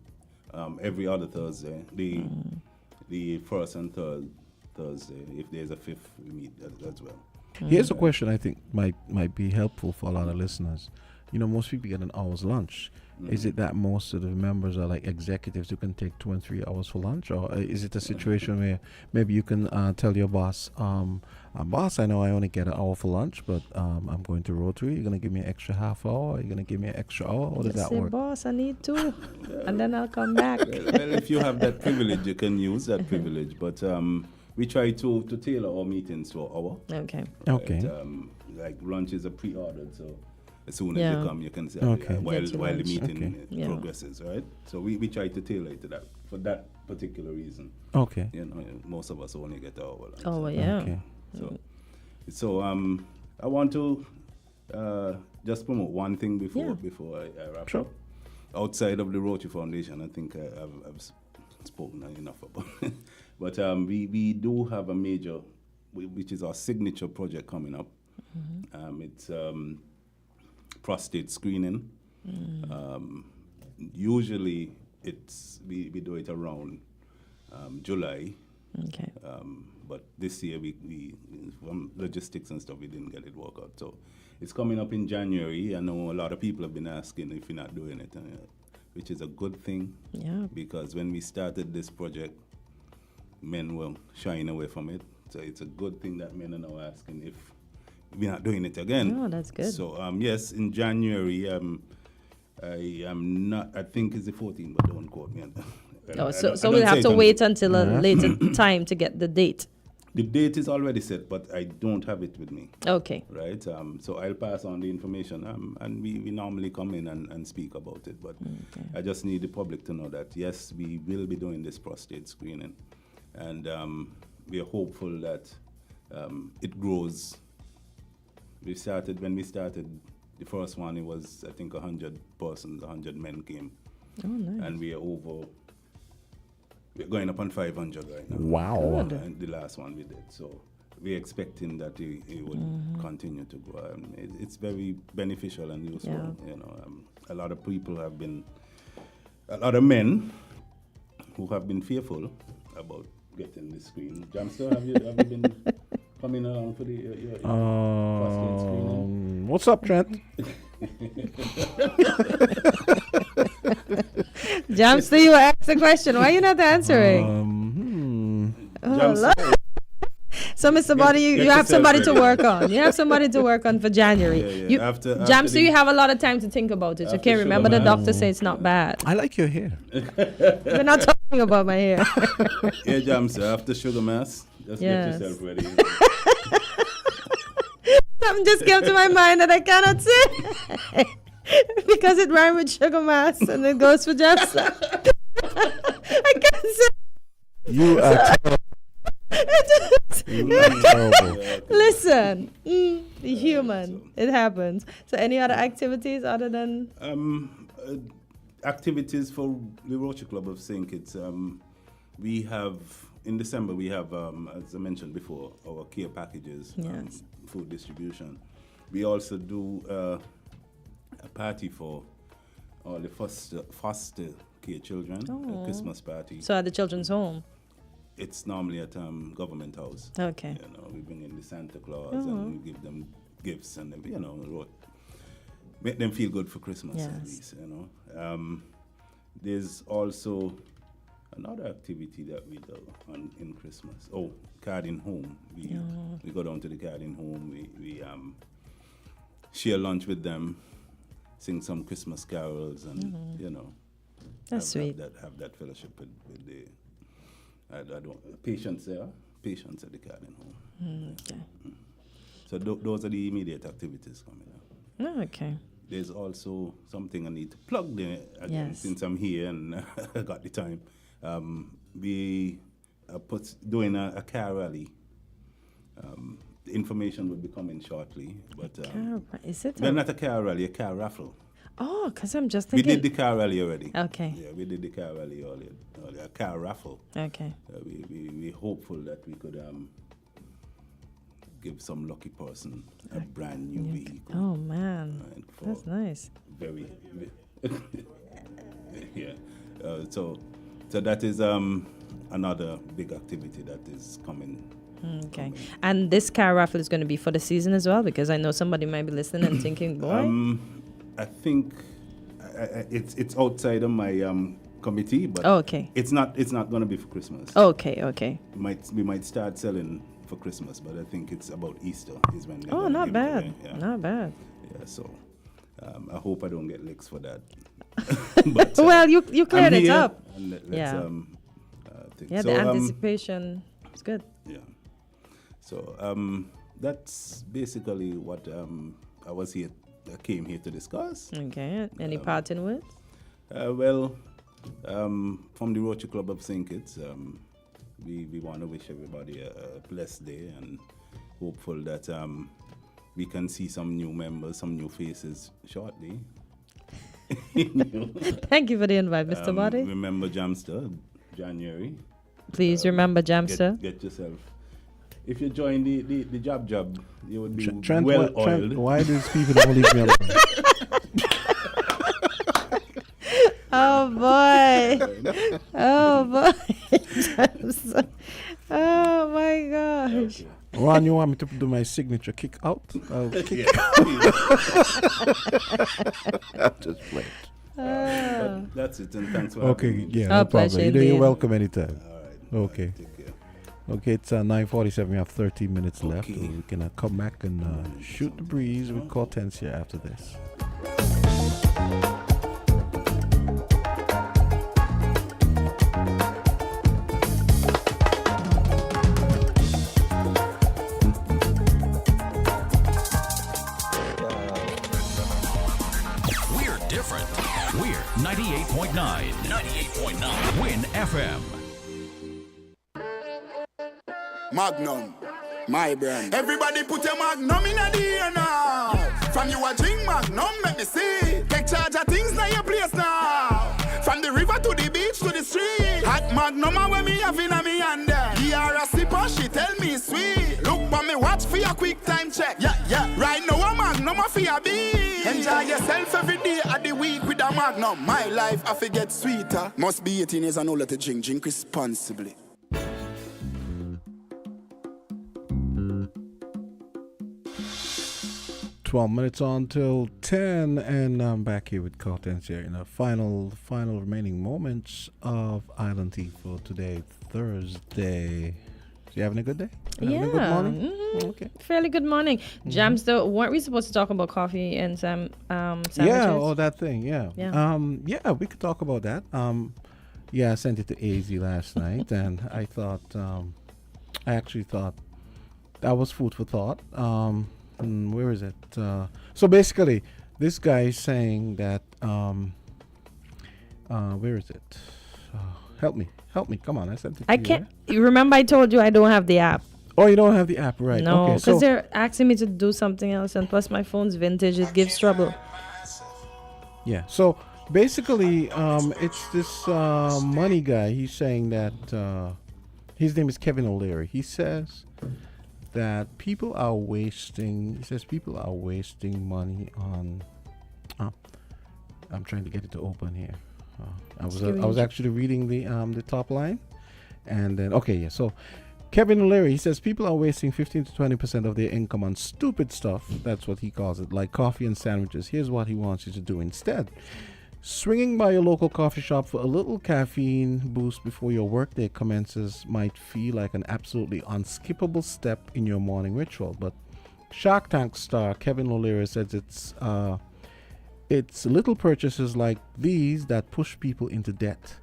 every other Thursday. The first and third Thursday. If there's a fifth, we meet as well. Here's a question I think might be helpful for a lot of listeners. Most people get an hour's lunch. Is it that most of the members are like executives who can take 2 and 3 hours for lunch, or is it a situation where maybe you can tell your boss, boss, I know I only get an hour for lunch, but I'm going to Rotary. You're going to give me an extra half hour? Are you going to give me an extra hour? How does that work? Boss, I need 2, and then I'll come back. Well, if you have that privilege, you can use that privilege. But we try to tailor our meetings to an hour. Okay. Okay. Like lunch is a pre-ordered, so as soon as you come, you can say while the meeting progresses, right? So we try to tailor it to that for that particular reason. Okay. Most of us only get our lunch. Oh, yeah. Okay. So I want to just promote one thing before I wrap up. Outside of the Rotary Foundation, I think I've spoken enough about it. But we do have a major, which is our signature project coming up. It's prostate screening. Usually we do it around July. Okay. But this year we from logistics and stuff, we didn't get it worked out. So it's coming up in January. I know a lot of people have been asking if you're not doing it, which is a good thing. Yeah. Because when we started this project, men were shying away from it. So it's a good thing that men are now asking if we're not doing it again. Oh, that's good. So yes, in January, I am not. I think it's the 14th, but don't quote me on that. So we'll have to wait until a later time to get the date. The date is already set, but I don't have it with me. Okay. Right. So I'll pass on the information, and we normally come in and speak about it. But I just need the public to know that yes, we will be doing this prostate screening, and we are hopeful that it grows. When we started the first one, it was I think 100 persons, 100 men came. Oh, nice. And we're going up on 500 right now. Wow. And the last one we did. So we're expecting that it would continue to grow. It's very beneficial and useful. Yeah. A lot of men who have been fearful about getting the screen. Jamster, have you been coming along for your prostate screening? What's up, Trent? Jamster, you asked the question. Why are you not answering? So, Mr. Body, you have somebody to work on. You have somebody to work on for January. Yeah. You, After Jam, so the- you have a lot of time to think about it. Okay, remember the doctor said it's not bad. I like your hair. We're not talking about my hair. Yeah, Jam, sir. After Sugar Mass, just Yes. get yourself ready. Something just came to my mind that I cannot say. Because it rhymes with Sugar Mass and it goes for Jam. I can't say. You are terrible. You are terrible. Listen, human. It happens. So, any other activities other than? Activities for the Rotary Club of St. Kitts. We have, in December, we have, as I mentioned before, our care packages, Yes. food distribution. We also do a party for all the foster care children, Oh. a Christmas party. So, at the children's home. It's normally at Government House. Okay. You know, we bring in the Santa Claus Oh. and we give them gifts and then, make them feel good for Christmas at Yes. least, you know. There's also another activity that we do in Christmas. Oh, Carding Home. We go down to the Carding Home. We share lunch with them, sing some Christmas carols, and you know, That's sweet. Have that fellowship with the patients there, patients at the Carding Home. Okay. So those are the immediate activities coming up. Oh, okay. There's also something I need to plug there again, Yes. since I'm here and I got the time. We are doing a car rally. The information will be coming shortly, but Is it? well, not a car rally, a car raffle. Oh, because I'm just We thinking. did the car rally already. Okay. Yeah, we did the car rally earlier. A car raffle. Okay. We hopeful that we could give some lucky person a brand new vehicle. Oh, man. That's nice. Very, yeah. So that is another big activity that is coming. Okay. And this car raffle is going to be for the season as well, because I know somebody might be listening and thinking, boy. I think it's outside of my committee, but okay. It's not going to be for Christmas. Okay. We might start selling for Christmas, but I think it's about Easter is when. Oh, not bad. Not bad. Yeah, so I hope I don't get licks for that. But, well, you cleared it up. Yeah. Yeah, the anticipation is good. Yeah. So that's basically what I came here to discuss. Okay. Any parting words? Well, from the Rotary Club of St. Kitts, we want to wish everybody a blessed day and hopeful that we can see some new members, some new faces shortly. Thank you for the invite, Mr. Body. Remember Jamster, January. Please remember Jamster. Get yourself. If you join the job, you would be Trent, well Trent, oiled. why do these people don't leave me alone? Oh boy. Oh boy. Oh my gosh. Ron, you want me to do my signature kick out? I'll kick out. Just play. But that's it, and thanks for having me. Yeah, no problem. You're welcome anytime. All right. Okay. Take care. Okay, it's 9:47. We have 13 minutes left. We can come back and shoot the breeze with Kortensia after this. We're different. We're 98.9. 98.9. Win FM. Magnum, my brand. Everybody put your Magnum in the air now. From you a drink Magnum, make me see. Take charge of things now your place now. From the river to the beach to the street. Hot Magnum when me have in a me hand there. Give her a sipper, she tell me sweet. Look for me watch for your quick time check. Yeah. Right now a Magnum for your beat. Enjoy yourself every day of the week with a Magnum. My life I forget sweeter. Must be 18 years and older to drink. Drink responsibly. Minutes on till 10, and I'm back here with Kortensia in the final remaining moments of Island Tea for today, Thursday, You having a good day? Having a good morning? Mhm. Okay. Fairly good morning. Jams, though, weren't we supposed to talk about coffee and some sandwiches? Yeah, all that thing. Yeah. Yeah. Yeah, we could talk about that. Yeah, I sent it to AZ last night, and I thought, I actually thought that was food for thought. Where is it? So basically, this guy is saying that, where is it? Help me. Come on, I sent it to I you. can't. You remember I told you I don't have the app. Oh, you don't have the app, right? No, Okay, because so they're asking me to do something else, and plus my phone's vintage. It gives trouble. yeah. So basically, it's this money guy. He's saying that his name is Kevin O'Leary. He says that people are wasting. He says people are wasting money on. I'm trying to get it to open here. I was actually reading the top line, and then so Kevin O'Leary, he says people are wasting 15 to 20% of their income on stupid stuff. That's what he calls it, like coffee and sandwiches. Here's what he wants you to do instead. Swinging by your local coffee shop for a little caffeine boost before your workday commences might feel like an absolutely unskippable step in your morning ritual. But Shark Tank star Kevin O'Leary says it's little purchases like these that push people into debt.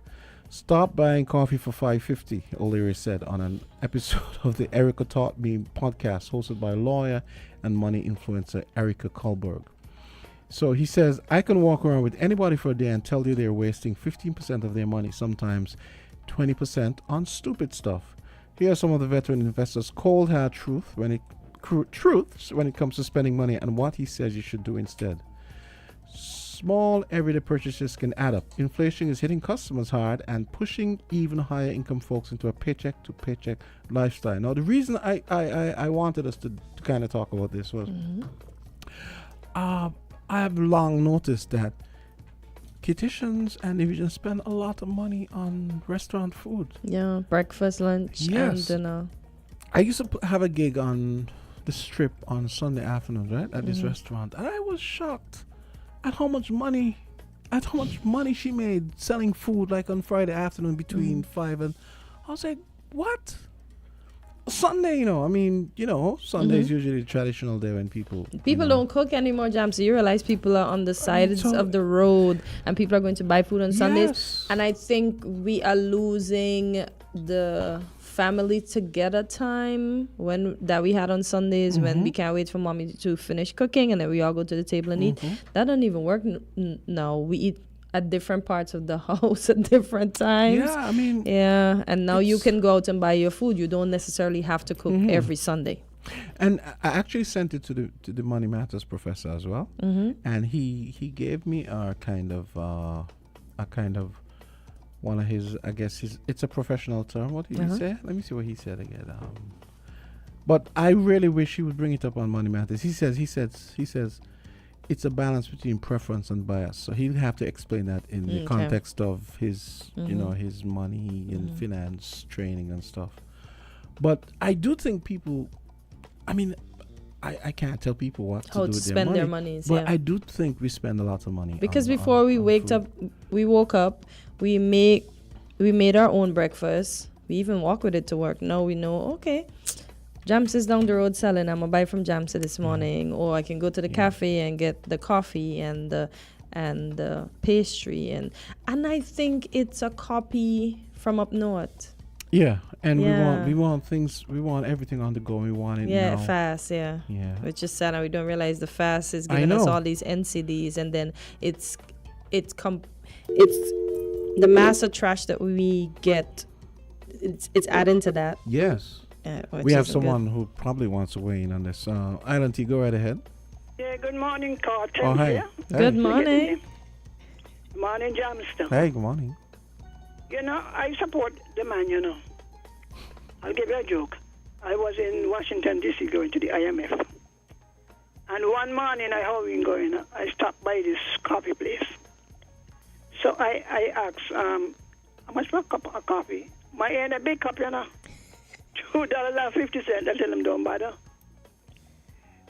Stop buying coffee for $5.50, O'Leary said on an episode of the Erica Taught Me podcast hosted by lawyer and money influencer Erica Kullberg. So he says, I can walk around with anybody for a day and tell you they're wasting 15% of their money, sometimes 20% on stupid stuff. Here are some of the veteran investors' cold hard truths when it comes to spending money and what he says you should do instead. Small everyday purchases can add up. Inflation is hitting customers hard and pushing even higher income folks into a paycheck to paycheck lifestyle. Now, the reason I wanted us to kind of talk about this was I have long noticed that Kitchens and divisions spend a lot of money on restaurant food. Yeah, breakfast, lunch, and dinner. I used to have a gig on the Strip on Sunday afternoon, right, at this restaurant, and I was shocked at how much money she made selling food, like on Friday afternoon between 5 and I was like, what? Sunday, Sunday is usually a traditional day when people don't cook anymore, Jam. So you realize people are on the sides of the road and people are going to buy food on Sundays. And I think we are losing the family together time that we had on Sundays when we can't wait for mommy to finish cooking and then we all go to the table and eat. That doesn't even work now. We eat at different parts of the house at different times. And now you can go out and buy your food. You don't necessarily have to cook every Sunday. And I actually sent it to the Money Matters professor as well, and he gave me a kind of one of his, I guess it's a professional term. What did he say? Let me see what he said again. But I really wish he would bring it up on Money Matters. He says it's a balance between preference and bias. So he'll have to explain that in the context of his, his money and finance training and stuff. But I do think people, I can't tell people what to do with spend their monies. But I do think we spend a lot of money. Because before we woke up, we made our own breakfast. We even walk with it to work. Now we know, okay, Jams is down the road selling. I'm gonna buy from Jams this morning, or I can go to the cafe and get the coffee and the pastry and I think it's a copy from up north. Yeah, and we want things. We want everything on the go. We want it now. Fast. Yeah. Which is sad, and we don't realize the fast is giving us all these NCDs, and then it's the mass of trash that we get. It's adding to that. Yes. We have someone who probably wants to weigh in on this. Island T, go right ahead. Yeah, good morning, Carty. Oh, hi. Good morning. Morning, Jamster. Hey, good morning. I support the man, I'll give you a joke. I was in Washington, D.C. going to the IMF. And one morning I stopped by this coffee place. So I asked, how much for a cup of coffee? My end a big cup, $2.50. I tell them don't bother.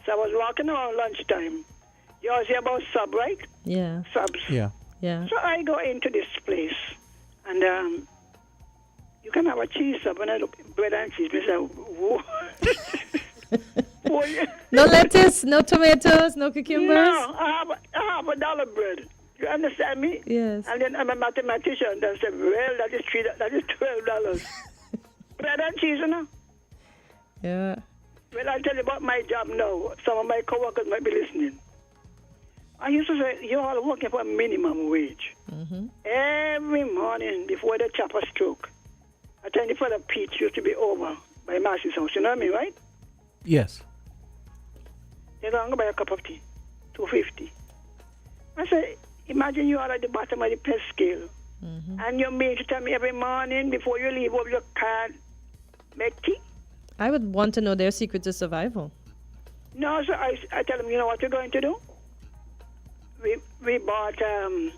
So I was walking around lunchtime. You always hear about sub, right? Yeah. Subs. Yeah. Yeah. So I go into this place, and You can have a cheese sub and I look bread and cheese. I say, whoa. No lettuce, no tomatoes, no cucumbers. No, I have $1 bread. You understand me? Yes. And then I'm a mathematician. Then say, well, that is $12. Bread and cheese, you know. Yeah. Well, I'll tell you about my job now. Some of my coworkers might be listening. I used to say, you're all working for a minimum wage. Mm-hmm. Every morning before the chopper stroke, I tell you, Father Pete used to be over by Marcy's house. You know what I mean, right? Yes. They don't go buy a cup of tea, $2.50. I say, imagine you are at the bottom of the pay scale, and you're made to tell me every morning before you leave over your card, make tea. I would want to know their secret to survival. No, so I tell them, you know what we're going to do? We bought an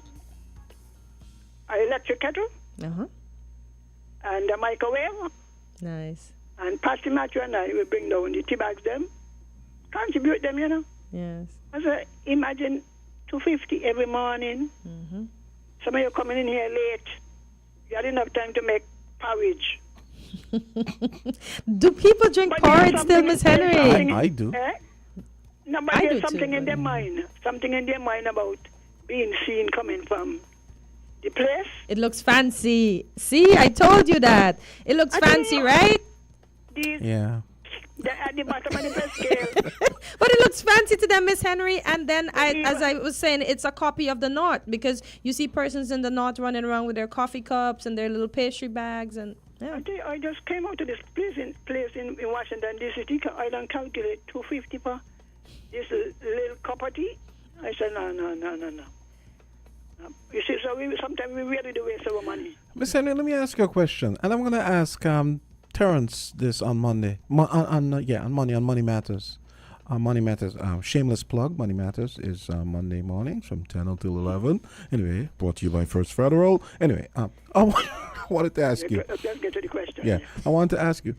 electric kettle and a microwave. Nice. And Pastor Matthew and I will bring down the tea bags them, contribute them, you know. Yes. I said, imagine $2.50 every morning. Some of you coming in here late. You had enough time to make porridge. Do people drink porridge still, Miss Henry? I do. No, but I there's do something too, in their mind. Something in their mind about being seen coming from the place. It looks fancy. See, I told you that. It looks fancy, right? Yeah. They're at the bottom of the pay scale. But it looks fancy to them, Miss Henry. And then, as I was saying, it's a copy of the North, because you see persons in the North running around with their coffee cups and their little pastry bags. And yeah. I just came out to this place in Washington, D.C. I don't calculate $2.50 for this little cup of tea. I said, no. You see, so sometimes we really do waste our money. Miss Henry, let me ask you a question. And I'm going to ask Terrence this on Monday. On Monday, on Money Matters. Money Matters, shameless plug. Money Matters is Monday mornings from 10 until 11. Anyway, brought to you by First Federal. Anyway, I wanted to ask you. Let's get to the question. Yeah, I wanted to ask you.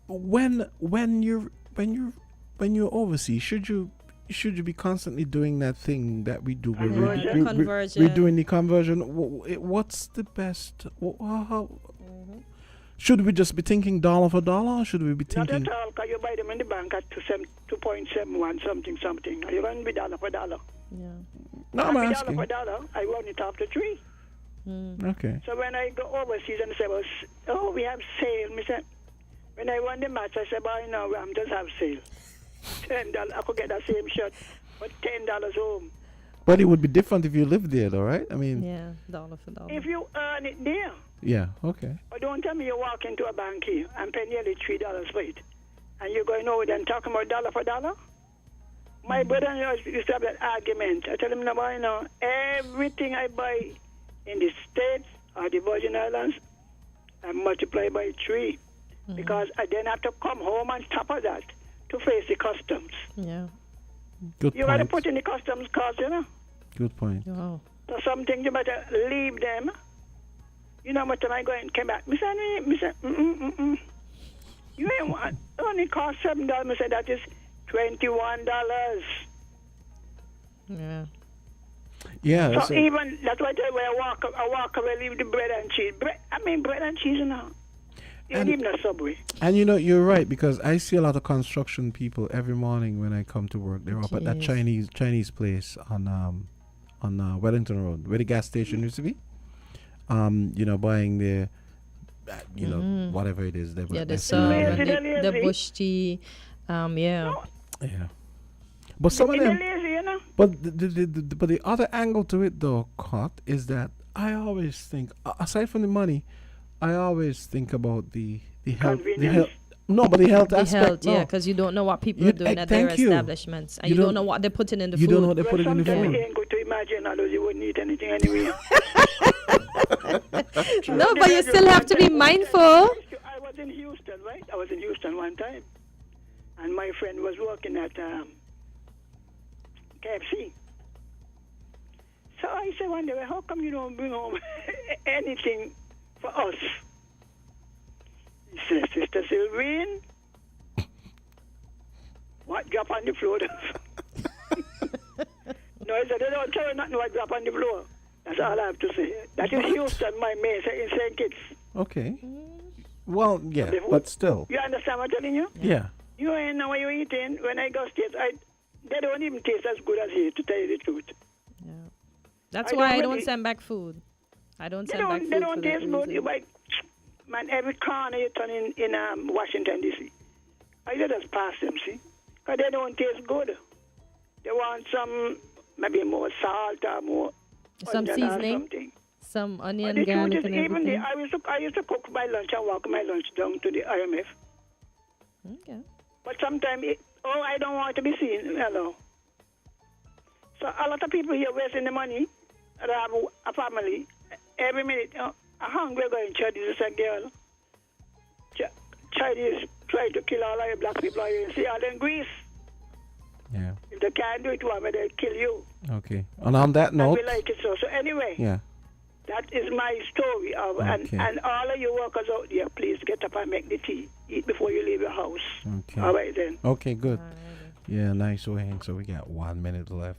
When you're overseas, should you be constantly doing that thing that we do? Conversion. We're doing the conversion. What's the best? Should we just be thinking dollar for dollar, or should we be thinking? Not at all, because you buy them in the bank at 2.71 something. You run with dollar for dollar. Yeah. No, I'm asking. Dollar for dollar, I run it after 3. Okay. So when I go overseas and say, well, we have sale, when I won the match, I said, well, no, I'm just have sale. $10, I could get that same shirt for $10 home. But it would be different if you lived there, though, right? I mean. Yeah, dollar for dollar. If you earn it there. Yeah. Okay. But don't tell me you walk into a bank here and pay nearly $3 for it, and you're going over there and talking about dollar for dollar. My brother and I used to have that argument. I tell him, no, everything I buy in the States or the Virgin Islands, I multiply by 3, because I then have to come home on top of that to face the customs. Yeah. Good you got to put in the customs cost, you know. Good point. Oh. So some things you better leave them. You know what time I go and came back. Miss, you ain't want, only cost $7. I said, that is $21. Yeah. Yeah. So even, that's why I tell you, when I walk away, leave the bread and cheese. Bread and cheese, you know. You ain't even a Subway. And you're right, because I see a lot of construction people every morning when I come to work. They're up at that Chinese place on Wellington Road, where the gas station used to be. Buying their, whatever it is. The sub, the bush tea, yeah. Yeah. But some of them. But the other angle to it, though, Cot, is that I always think, aside from the money, I always think about the health. The health. No, but the health aspect. Yeah, because you don't know what people are doing at their establishments, and you don't know what they're putting in the food. You don't know what they're putting in the food. Sometimes you ain't good to imagine, otherwise you wouldn't eat anything anyway. No, but you still have to be mindful. I was in Houston, right? I was in Houston one time, and my friend was working at KFC. So I said one day, well, how come you don't bring home anything for us? He said, Sister Sylvine, what drop on the floor? No, he said, they don't tell you nothing what drop on the floor. That's all I have to say. That is Houston, my mate, in St. Kitts. Okay. Well, yeah, The food. but still. You understand what I'm telling you? Yeah. You ain't know what you're eating. When I go states, they don't even taste as good as here, to tell you the truth. That's I why don't I don't really- send back food. I don't They send back don't, food. they don't for that taste good. reason. You buy, man, every corner you turn in Washington, D.C. I just pass them, see? Because they don't taste good. They want some, maybe more salt or more Some onion or seasoning, something. some But onion, the truth garlic, is, and even everything. I used to cook my lunch and walk my lunch down to the IMF. Okay. But sometimes, I don't want to be seen. Hello. So a lot of people here wasting the money. That have a family. Every minute, I'm hungry going to this a girl. Chinese try to kill all of the black people. You see all in Greece. Yeah. If they can't do it to them, they'll kill you. Okay. And on that And note. we like it so. So anyway. Yeah. That is my story. Okay. And all of you workers out there, please get up and make the tea. Eat before you leave your house. Okay. All right then. Okay, good. Yeah, nice, Wayne. So we got 1 minute left.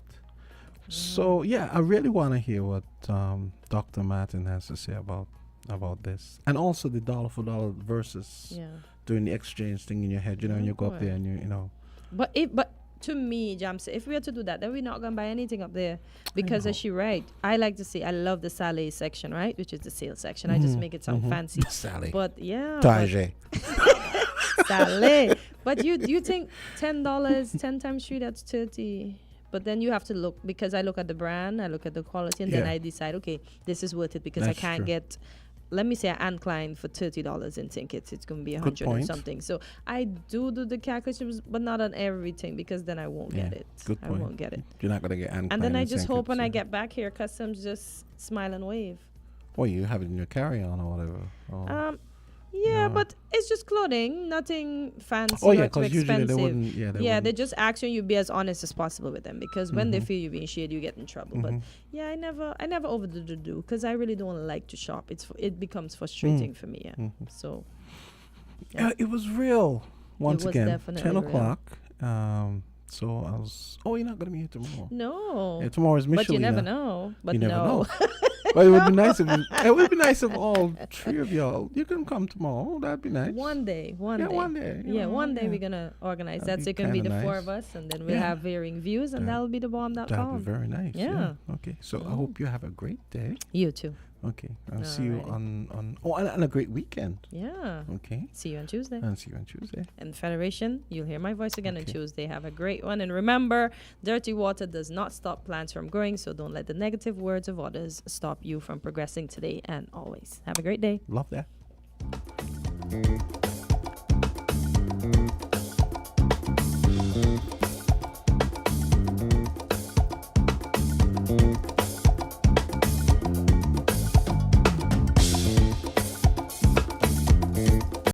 So yeah, I really want to hear what Dr. Martin has to say about this, and also the dollar for dollar versus doing the exchange thing in your head. You know, and you go up there and you know. But to me, Jamsa, if we were to do that, then we're not gonna buy anything up there because, as she right, I like to see. I love the Saleh section, right, which is the sales section. I just make it sound fancy. Saleh. But yeah. Tajay. Saleh. But you think $10, 10 times 3, that's 30. But then you have to look, because I look at the brand, I look at the quality, and then I decide, okay, this is worth it because That's I can't true. get, let me say, an Klein for $30 and think it's going to be 100 or point. something. So I do the calculations, but not on everything, because then I won't get it. Good I point. won't get it. You're not gonna get Anne And then Klein I and just St. hope when Kitts, I get back here, customs just smile and wave. Or you have it in your carry-on or whatever. Or Yeah, but it's just clothing, nothing fancy Oh, yeah, or too 'cause usually they expensive. wouldn't- yeah, they they wouldn't. just ask you be as honest as possible with them, because when they Mhm. feel you're being shady, you get in trouble. But Mhm. yeah, I never overdo because I really don't like to shop. It becomes frustrating for me. Yeah, Mhm. so yeah, it was real. Once was again, definitely 10 real. o'clock. So I was. Oh, you're not gonna be here tomorrow. no. Yeah, tomorrow is Michelina. But you never know. But You never no. know. But it would be nice if it would be nice if all three of y'all you can come tomorrow. That'd be nice. One day. One day, you Yeah, know, one day yeah. we're gonna organize That'd that. So be it can be the kinda four nice. of us, and then we'll Yeah. have varying views, and that'll be the bomb.com. That'd be very nice. Yeah. Okay. So I hope you have a great day. You too. Okay. I'll see you on and a great weekend. Yeah. Okay. See you on Tuesday. And see you on Tuesday. And Federation, you'll hear my voice again on Tuesday. Have a great one. And remember, dirty water does not stop plants from growing, so don't let the negative words of others stop you from progressing today and always. Have a great day. Love that.